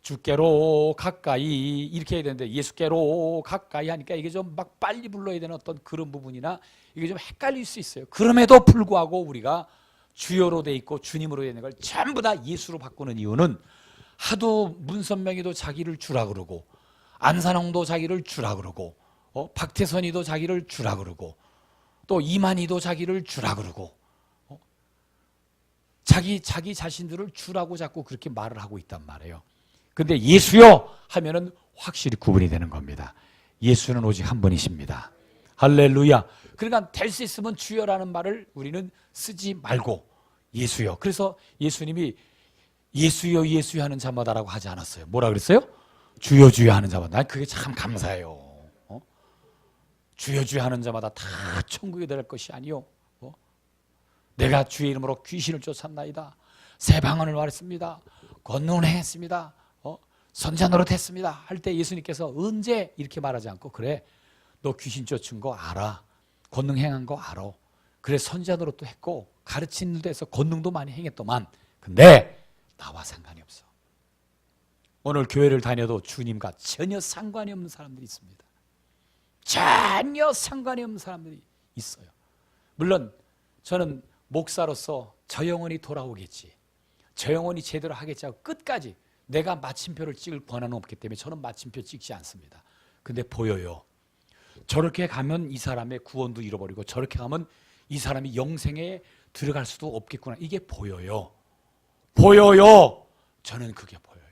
주께로 가까이 이렇게 해야 되는데 예수께로 가까이 하니까 이게 좀 막 빨리 불러야 되는 어떤 그런 부분이나 이게 좀 헷갈릴 수 있어요. 그럼에도 불구하고 우리가 주여로 돼 있고 주님으로 되어 있는 걸 전부 다 예수로 바꾸는 이유는 하도 문선명이도 자기를 주라 그러고 안산홍도 자기를 주라 그러고 박태선이도 자기를 주라 그러고 또 이만희도 자기를 주라 그러고 자기 자신들을 주라고 자꾸 그렇게 말을 하고 있단 말이에요. 근데 예수요 하면은 확실히 구분이 되는 겁니다. 예수는 오직 한 분이십니다. 할렐루야. 그러니까 될 수 있으면 주여라는 말을 우리는 쓰지 말고 예수요. 그래서 예수님이 예수여 예수여 하는 자마다라고 하지 않았어요. 뭐라 그랬어요? 주여 주여 하는 자마다. 난 그게 참 감사해요. 주여 주여 하는 자마다 다 천국에 들어갈 것이 아니요. 내가 주의 이름으로 귀신을 쫓았나이다. 새 방언을 말했습니다. 권능을 행했습니다. 선자 노릇했습니다. 할 때 예수님께서 언제 이렇게 말하지 않고 그래 너 귀신 쫓은 거 알아. 권능 행한 거 알아. 그래 선자 노릇도 했고 가르치는 데서 권능도 많이 행했더만 근데 나와 상관이 없어. 오늘 교회를 다녀도 주님과 전혀 상관이 없는 사람들이 있습니다. 전혀 상관이 없는 사람들이 있어요. 물론 저는 목사로서 저 영혼이 돌아오겠지, 저 영혼이 제대로 하겠지 하고 끝까지 내가 마침표를 찍을 권한은 없기 때문에 저는 마침표 찍지 않습니다. 근데 보여요. 저렇게 가면 이 사람의 구원도 잃어버리고 저렇게 가면 이 사람이 영생에 들어갈 수도 없겠구나. 이게 보여요. 보여요. 저는 그게 보여요.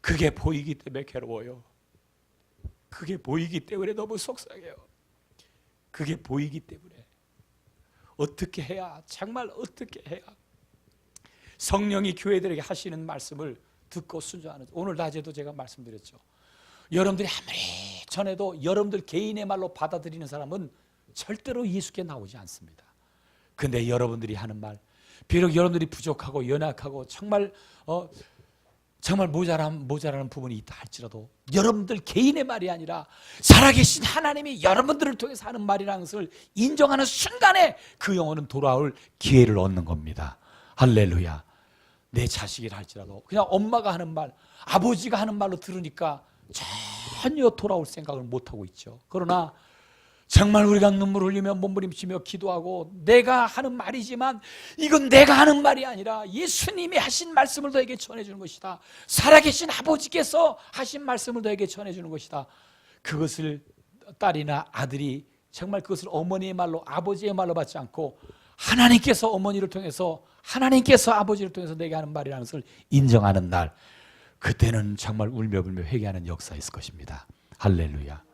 그게 보이기 때문에 괴로워요. 그게 보이기 때문에 너무 속상해요. 그게 보이기 때문에 어떻게 해야, 정말 어떻게 해야 성령이 교회들에게 하시는 말씀을 듣고 순종하는. 오늘 낮에도 제가 말씀드렸죠. 여러분들이 아무리 전에도 여러분들 개인의 말로 받아들이는 사람은 절대로 예수께 나오지 않습니다. 근데 여러분들이 하는 말, 비록 여러분들이 부족하고 연약하고 정말 정말 모자라는 부분이 있다 할지라도 여러분들 개인의 말이 아니라 살아계신 하나님이 여러분들을 통해서 하는 말이라는 것을 인정하는 순간에 그 영혼은 돌아올 기회를 얻는 겁니다. 할렐루야. 내 자식이라 할지라도 그냥 엄마가 하는 말, 아버지가 하는 말로 들으니까 전혀 돌아올 생각을 못하고 있죠. 그러나 정말 우리가 눈물을 흘리며 몸부림치며 기도하고 내가 하는 말이지만 이건 내가 하는 말이 아니라 예수님이 하신 말씀을 너에게 전해주는 것이다. 살아계신 아버지께서 하신 말씀을 너에게 전해주는 것이다. 그것을 딸이나 아들이 정말 그것을 어머니의 말로 아버지의 말로 받지 않고 하나님께서 어머니를 통해서 하나님께서 아버지를 통해서 내게 하는 말이라는 것을 인정하는 날, 그때는 정말 울며불며 회개하는 역사가 있을 것입니다. 할렐루야.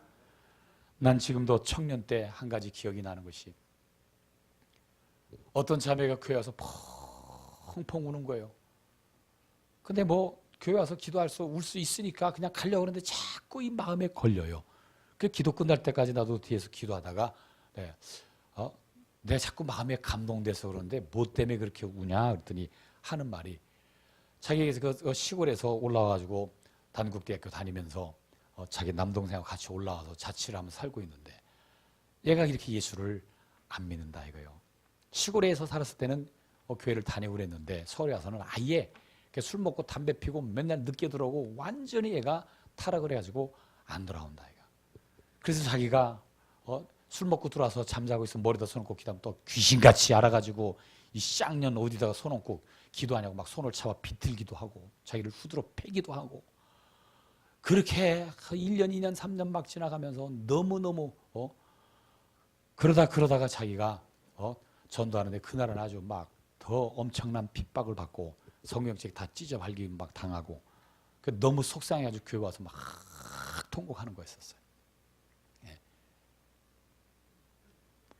난 지금도 청년 때 한 가지 기억이 나는 것이 어떤 자매가 교회 와서 펑펑 우는 거예요. 근데 뭐 교회 와서 기도할 수 울 수 있으니까 그냥 가려고 하는데 자꾸 이 마음에 걸려요. 그 기도 끝날 때까지 나도 뒤에서 기도하다가 내가 자꾸 마음에 감동돼서 그러는데 뭐 때문에 그렇게 우냐 그랬더니 하는 말이 자기가 그 시골에서 올라와가지고 단국대학교 다니면서 자기 남동생하고 같이 올라와서 자취를 하면서 살고 있는데 얘가 이렇게 예수를 안 믿는다 이거예요. 시골에서 살았을 때는 교회를 다니고 그랬는데 서울에 와서는 아예 술 먹고 담배 피고 맨날 늦게 들어오고 완전히 얘가 타락을 해가지고 안 돌아온다 이거. 그래서 자기가 술 먹고 들어와서 잠자고 있으면 머리다 손 얹고 기도하면 또 귀신같이 알아가지고 이 쌍년 어디다가 손 얹고 기도하냐고 막 손을 잡아 비틀기도 하고 자기를 후드로 패기도 하고 그렇게 1년, 2년, 3년 막 지나가면서 너무너무 그러다가 자기가 전도하는데 그날은 아주 막 더 엄청난 핍박을 받고 성경책 다 찢어 발기고 막 당하고 너무 속상해가지고 교회 와서 막 통곡하는 거였었어요. 예.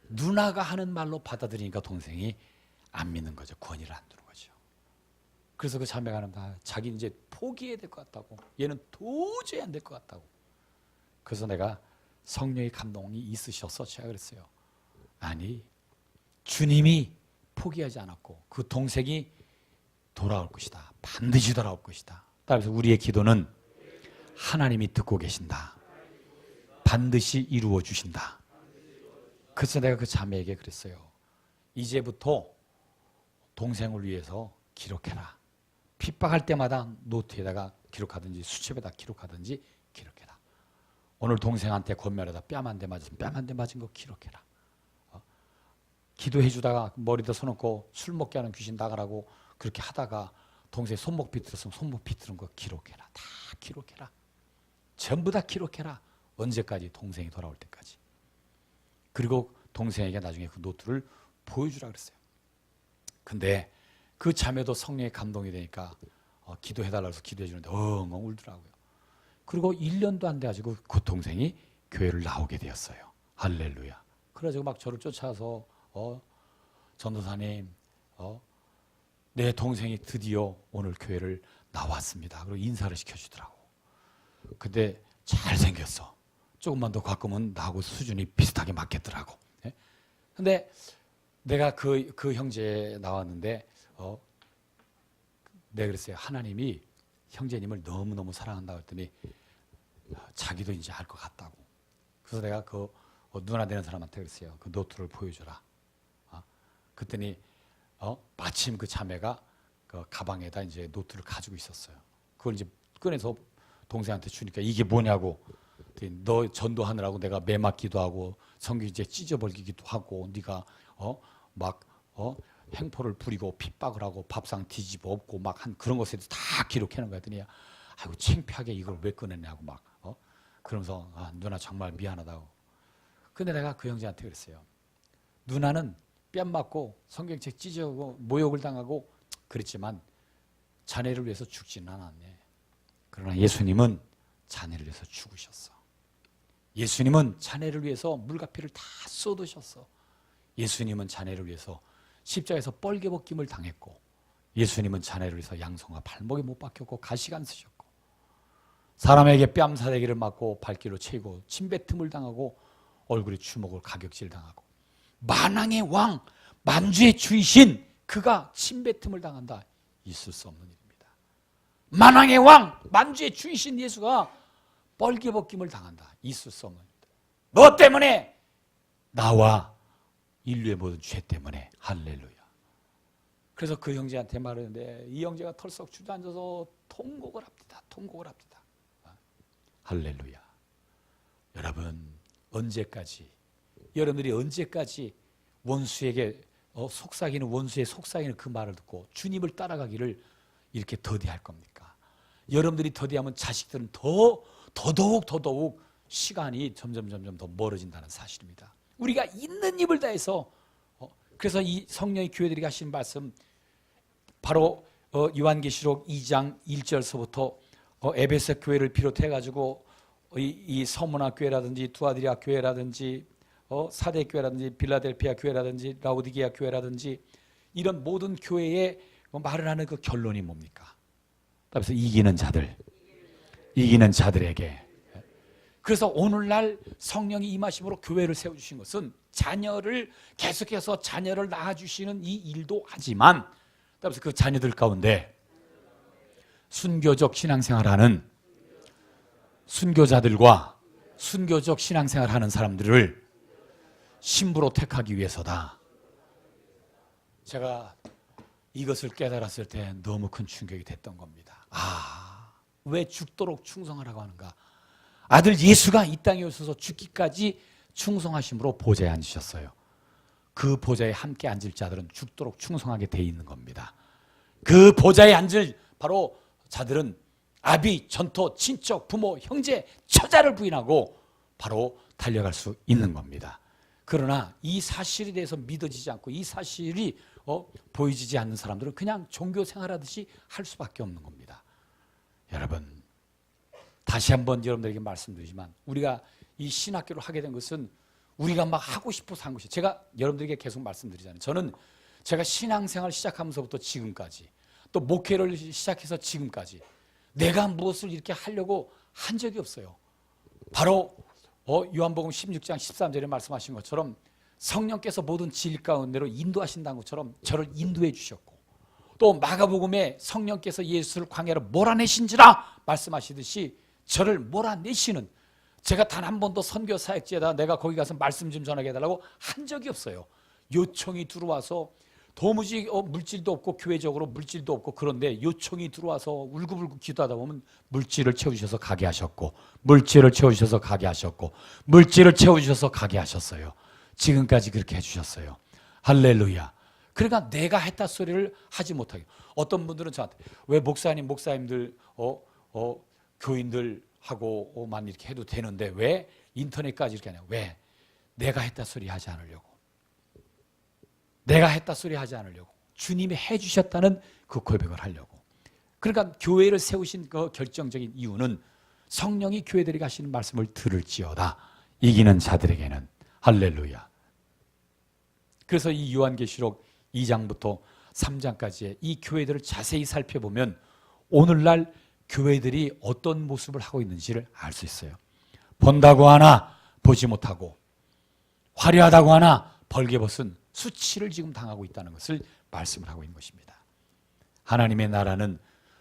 누나가 하는 말로 받아들이니까 동생이 안 믿는 거죠. 권위를 안 두는 거죠. 그래서 그 자매가 하는 말, 자기 이제 포기해야 될 것 같다고. 얘는 도저히 안 될 것 같다고. 그래서 내가 성령의 감동이 있으셔서 제가 그랬어요. 아니, 주님이 포기하지 않았고 그 동생이 돌아올 것이다. 반드시 돌아올 것이다. 따라서 우리의 기도는 하나님이 듣고 계신다. 반드시 이루어 주신다. 그래서 내가 그 자매에게 그랬어요. 이제부터 동생을 위해서 기록해라. 핍박할 때마다 노트에다가 기록하든지 수첩에다 기록하든지 기록해라. 오늘 동생한테 권면하다 뺨 한 대 맞았으면 뺨 한 대 맞은 거 기록해라. 기도해 주다가 머리다 손 얹고 술 먹게 하는 귀신 나가라고 그렇게 하다가 동생 손목 비틀었으면 손목 비틀은 거 기록해라. 다 기록해라. 전부 다 기록해라. 언제까지? 동생이 돌아올 때까지. 그리고 동생에게 나중에 그 노트를 보여주라 그랬어요. 근데 그 자매도 성령의 감동이 되니까 기도해달라고 해서 기도해 주는데 엉엉 울더라고요. 그리고 1년도 안 돼가지고 그 동생이 교회를 나오게 되었어요. 할렐루야. 그래가지고 막 저를 쫓아서 전도사님 내 동생이 드디어 오늘 교회를 나왔습니다. 그리고 인사를 시켜주더라고. 근데 잘생겼어. 조금만 더 가꾸면 나하고 수준이 비슷하게 맞겠더라고. 예? 근데 내가 그 형제 나왔는데 내가 그랬어요. 하나님이 형제님을 너무너무 사랑한다고 했더니 자기도 이제 알 것 같다고. 그래서 내가 그 누나 되는 사람한테 그랬어요. 그 노트를 보여줘라. 그랬더니 마침 그 자매가 그 가방에다 이제 노트를 가지고 있었어요. 그걸 이제 꺼내서 동생한테 주니까 이게 뭐냐고. 너 전도하느라고 내가 매 맞기도 하고 성경제 찢어버리기도 하고 네가 행포를 부리고 핍박을 하고 밥상 뒤집어 엎고 막 한 그런 것에 다 기록해놓은 거 했더니 아이고 창피하게 이걸 왜 꺼냈냐고 막 그러면서 누나 정말 미안하다고. 근데 내가 그 형제한테 그랬어요. 누나는 뺨 맞고 성경책 찢어고 모욕을 당하고 그랬지만 자네를 위해서 죽지는 않았네. 그러나 예수님은 자네를 위해서 죽으셨어. 예수님은 자네를 위해서 물과 피를 다 쏟으셨어. 예수님은 자네를 위해서 십자가에서 뻘개 벗김을 당했고 예수님은 자네를 위해서 양손과 발목에 못 박혔고 가시관 쓰셨고 사람에게 뺨 사대기를 맞고 발길로 채이고 침뱉음을 당하고 얼굴에 주먹을 가격질 당하고 만왕의 왕 만주의 주이신 그가 침뱉음을 당한다. 있을 수 없는 일입니다. 만왕의 왕, 만주의 주이신 예수가 뻘개벗김을 당한다. 있을 수 없는. 너 때문에, 나와 인류의 모든 죄 때문에. 할렐루야. 그래서 그 형제한테 말하는데 이 형제가 털썩 주저앉아서 통곡을 합니다. 통곡을 합니다. 할렐루야. 여러분, 언제까지, 여러분들이 언제까지 원수에게 속삭이는, 원수의 속삭이는 그 말을 듣고 주님을 따라가기를 이렇게 더디할 겁니까? 여러분들이 더디하면 자식들은 더더욱 시간이 점점 더 멀어진다는 사실입니다. 우리가 있는 힘을 다해서, 그래서 이 성령의 교회들이 하시는 말씀, 바로 요한계시록 2장 1절서부터 에베소 교회를 비롯해 가지고 이 서문화 교회라든지 두아드리아 교회라든지 사대 교회라든지 빌라델피아 교회라든지 라오디게아 교회라든지 이런 모든 교회에 말을 하는 그 결론이 뭡니까? 그래서 이기는 자들에게. 그래서 오늘날 성령이 임하심으로 교회를 세워주신 것은 계속해서 자녀를 낳아주시는 이 일도 하지만, 그래서 그 자녀들 가운데 순교적 신앙생활하는 순교자들과 순교적 신앙생활하는 사람들을 신부로 택하기 위해서다. 제가 이것을 깨달았을 때 너무 큰 충격이 됐던 겁니다. 왜 죽도록 충성하라고 하는가? 아들 예수가 이 땅에 오셔서 죽기까지 충성하심으로 보좌에 앉으셨어요. 그 보좌에 함께 앉을 자들은 죽도록 충성하게 돼 있는 겁니다. 그 보좌에 앉을 바로 자들은 아비, 전토, 친척, 부모, 형제, 처자를 부인하고 바로 달려갈 수 있는 겁니다. 그러나 이 사실에 대해서 믿어지지 않고 이 사실이 보여지지 않는 사람들은 그냥 종교 생활하듯이 할 수밖에 없는 겁니다. 여러분, 다시 한번 여러분들에게 말씀드리지만 우리가 이 신학교를 하게 된 것은 우리가 막 하고 싶어서 한 것이에요. 제가 여러분들에게 계속 말씀드리잖아요. 저는 제가 신앙생활 시작하면서부터 지금까지, 또 목회를 시작해서 지금까지 내가 무엇을 이렇게 하려고 한 적이 없어요. 바로 요한복음 16장 13절에 말씀하신 것처럼 성령께서 모든 진리 가운데로 인도하신다는 것처럼 저를 인도해 주셨고, 또 마가복음에 성령께서 예수를 광야로 몰아내신지라 말씀하시듯이 저를 몰아내시는, 제가 단 한 번도 선교 사역지에다 내가 거기 가서 말씀 좀 전하게 해달라고 한 적이 없어요. 요청이 들어와서 도무지 물질도 없고 교회적으로 물질도 없고, 그런데 요청이 들어와서 울고불고 기도하다 보면 물질을 채우셔서 가게 하셨고, 물질을 채우셔서 가게 하셨고, 물질을 채우셔서 가게 하셨어요. 지금까지 그렇게 해주셨어요. 할렐루야. 그러니까 내가 했다 소리를 하지 못하게. 어떤 분들은 저한테 왜 목사님들 교인들하고만 이렇게 해도 되는데 왜 인터넷까지 이렇게 하냐. 왜? 내가 했다 소리 하지 않으려고. 내가 했다 소리 하지 않으려고. 주님이 해주셨다는 그 고백을 하려고. 그러니까 교회를 세우신 그 결정적인 이유는 성령이 교회들에게 하시는 말씀을 들을지어다. 이기는 자들에게는. 할렐루야. 그래서 이 요한계시록 2장부터 3장까지의 이 교회들을 자세히 살펴보면 오늘날 교회들이 어떤 모습을 하고 있는지를 알 수 있어요. 본다고 하나 보지 못하고, 화려하다고 하나 벌게벗은 수치를 지금 당하고 있다는 것을 말씀을 하고 있는 것입니다. 하나님의 나라는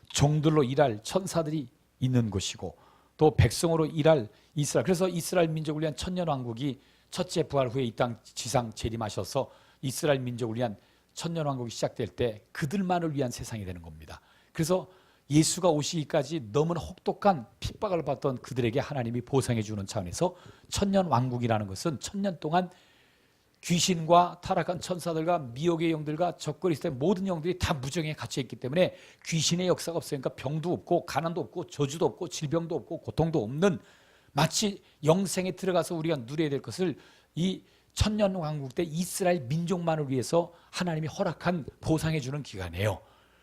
종들로 일할 천사들이 있는 곳이고, 또 백성으로 일할 이스라엘, 그래서 이스라엘 민족을 위한 천년왕국이 첫째 부활 후에 이 땅 지상 재림하셔서 이스라엘 민족을 위한 천년왕국이 시작될 때 그들만을 위한 세상이 되는 겁니다. 그래서 예수가 오시기까지 너무나 혹독한 핍박을 받던 그들에게 하나님이 보상해 주는 차원에서 천년왕국이라는 것은 천년 동안 귀신과 타락한 천사들과 미혹의 영들과 적그리스도의 모든 영들이 다 무정에 갇혀있기 때문에 귀신의 역사가 없으니까 병도 없고 가난도 없고 저주도 없고 질병도 없고 고통도 없는, 마치 영생에 들어가서 우리가 누려야 될 것을 이 천년왕국 때 이스라엘 민족만을 위해서 하나님이 허락한 보상해 주는 기간이에요.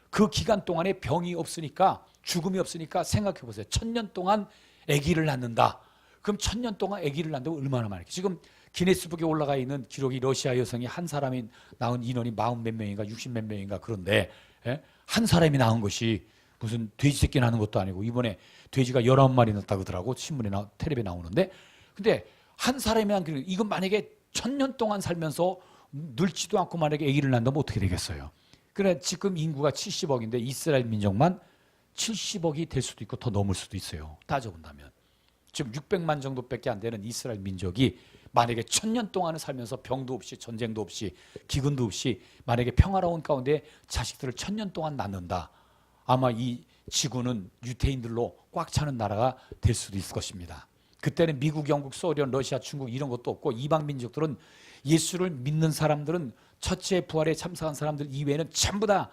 그 기간 동안에 병이 없으니까, 죽음이 없으니까 생각해 보세요. 1000년 동안 아기를 낳는다. 그럼 1000년 동안 아기를 낳는다고 얼마나 많을까? 지금 기네스북에 올라가 있는 기록이 러시아 여성이 한 사람이 낳은 인원이 40몇 명인가 60몇 명인가, 그런데 한 사람이 낳은 것이 무슨 돼지 새끼 낳는 것도 아니고, 이번에 돼지가 19마리 낳았다고 하더라고. 신문에 텔레비에 나오는데, 근데 한 사람이 낳은, 이건 만약에 1000년 동안 살면서 늙지도 않고 만약에 아기를 낳는다면 어떻게 되겠어요? 그래, 지금 인구가 70억인데 이스라엘 민족만 70억이 될 수도 있고 더 넘을 수도 있어요. 따져본다면. 지금 600만 정도밖에 안 되는 이스라엘 민족이 만약에 1000년 동안을 살면서 병도 없이 전쟁도 없이 기근도 없이 만약에 평화로운 가운데 자식들을 1000년 동안 낳는다. 아마 이 지구는 유태인들로 꽉 차는 나라가 될 수도 있을 것입니다. 그때는 미국, 영국, 소련, 러시아, 중국 이런 것도 없고 이방 민족들은 예수를 믿는 사람들은 첫째 부활에 참석한 사람들 이외에는 전부 다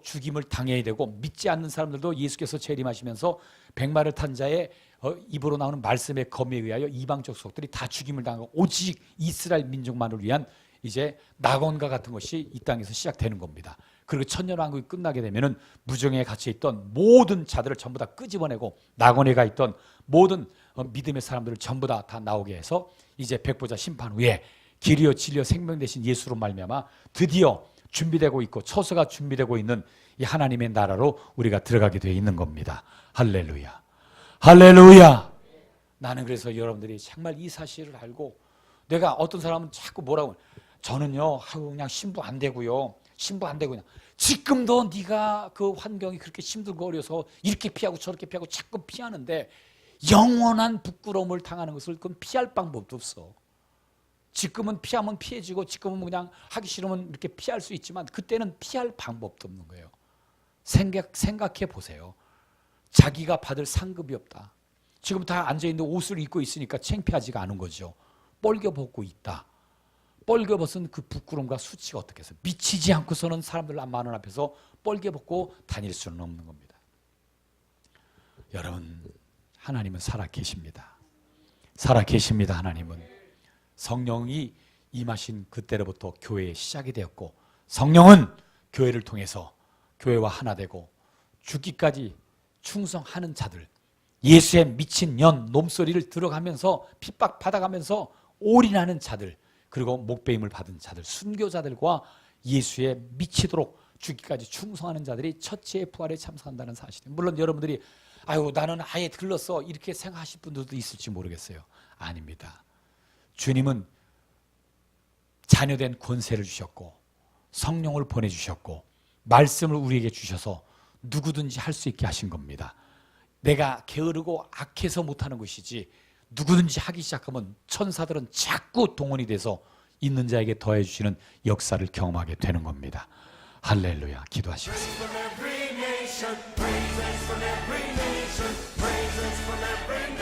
죽임을 당해야 되고 믿지 않는 사람들도 예수께서 재림하시면서 백마를 탄 자의 입으로 나오는 말씀의 검에 의하여 이방적 속들이 다 죽임을 당하고 오직 이스라엘 민족만을 위한 이제 낙원과 같은 것이 이 땅에서 시작되는 겁니다. 그리고 천년왕국이 끝나게 되면은 무정에 갇혀 있던 모든 자들을 전부 다 끄집어내고 낙원에 가 있던 모든 믿음의 사람들을 전부 다 나오게 해서 이제 백보자 심판 후에 길이요 진리요 생명 되신 예수로 말미암아 드디어 준비되고 있고 처소가 준비되고 있는 이 하나님의 나라로 우리가 들어가게 되어 있는 겁니다. 할렐루야. 할렐루야. 나는 그래서 여러분들이 정말 이 사실을 알고 내가 어떤 사람은 자꾸 뭐라고 저는요 그냥 신부 안 되고요. 신부 안 되고 그냥 지금도 네가 그 환경이 그렇게 힘들고 어려서 이렇게 피하고 저렇게 피하고 자꾸 피하는데 영원한 부끄러움을 당하는 것을 그건 피할 방법도 없어. 지금은 피하면 피해지고 지금은 그냥 하기 싫으면 이렇게 피할 수 있지만 그때는 피할 방법도 없는 거예요. 생각해 보세요. 자기가 받을 상급이 없다. 지금 다 앉아있는데 옷을 입고 있으니까 창피하지가 않은 거죠. 뻘겨벗고 있다. 뻘겨벗은 그 부끄러움과 수치가 어떻게 해서 미치지 않고서는 사람들 많은 앞에서 뻘겨벗고 다닐 수는 없는 겁니다. 여러분 하나님은 살아계십니다. 살아계십니다. 하나님은 성령이 임하신 그때로부터 교회의 시작이 되었고 성령은 교회를 통해서 교회와 하나 되고 죽기까지 충성하는 자들 예수의 미친 년 놈소리를 들어가면서 핍박 받아가면서 올인하는 자들 그리고 목배임을 받은 자들 순교자들과 예수의 미치도록 죽기까지 충성하는 자들이 첫째의 부활에 참석한다는 사실입니다. 물론 여러분들이 아유 나는 아예 들렀어 이렇게 생각하실 분들도 있을지 모르겠어요. 아닙니다. 주님은 자녀된 권세를 주셨고 성령을 보내주셨고 말씀을 우리에게 주셔서 누구든지 할 수 있게 하신 겁니다. 내가 게으르고 악해서 못하는 것이지 누구든지 하기 시작하면 천사들은 자꾸 동원이 돼서 있는 자에게 더해 주시는 역사를 경험하게 되는 겁니다. 할렐루야. 기도하시겠습니다. from every nation, praises from every nation, praises from every nation.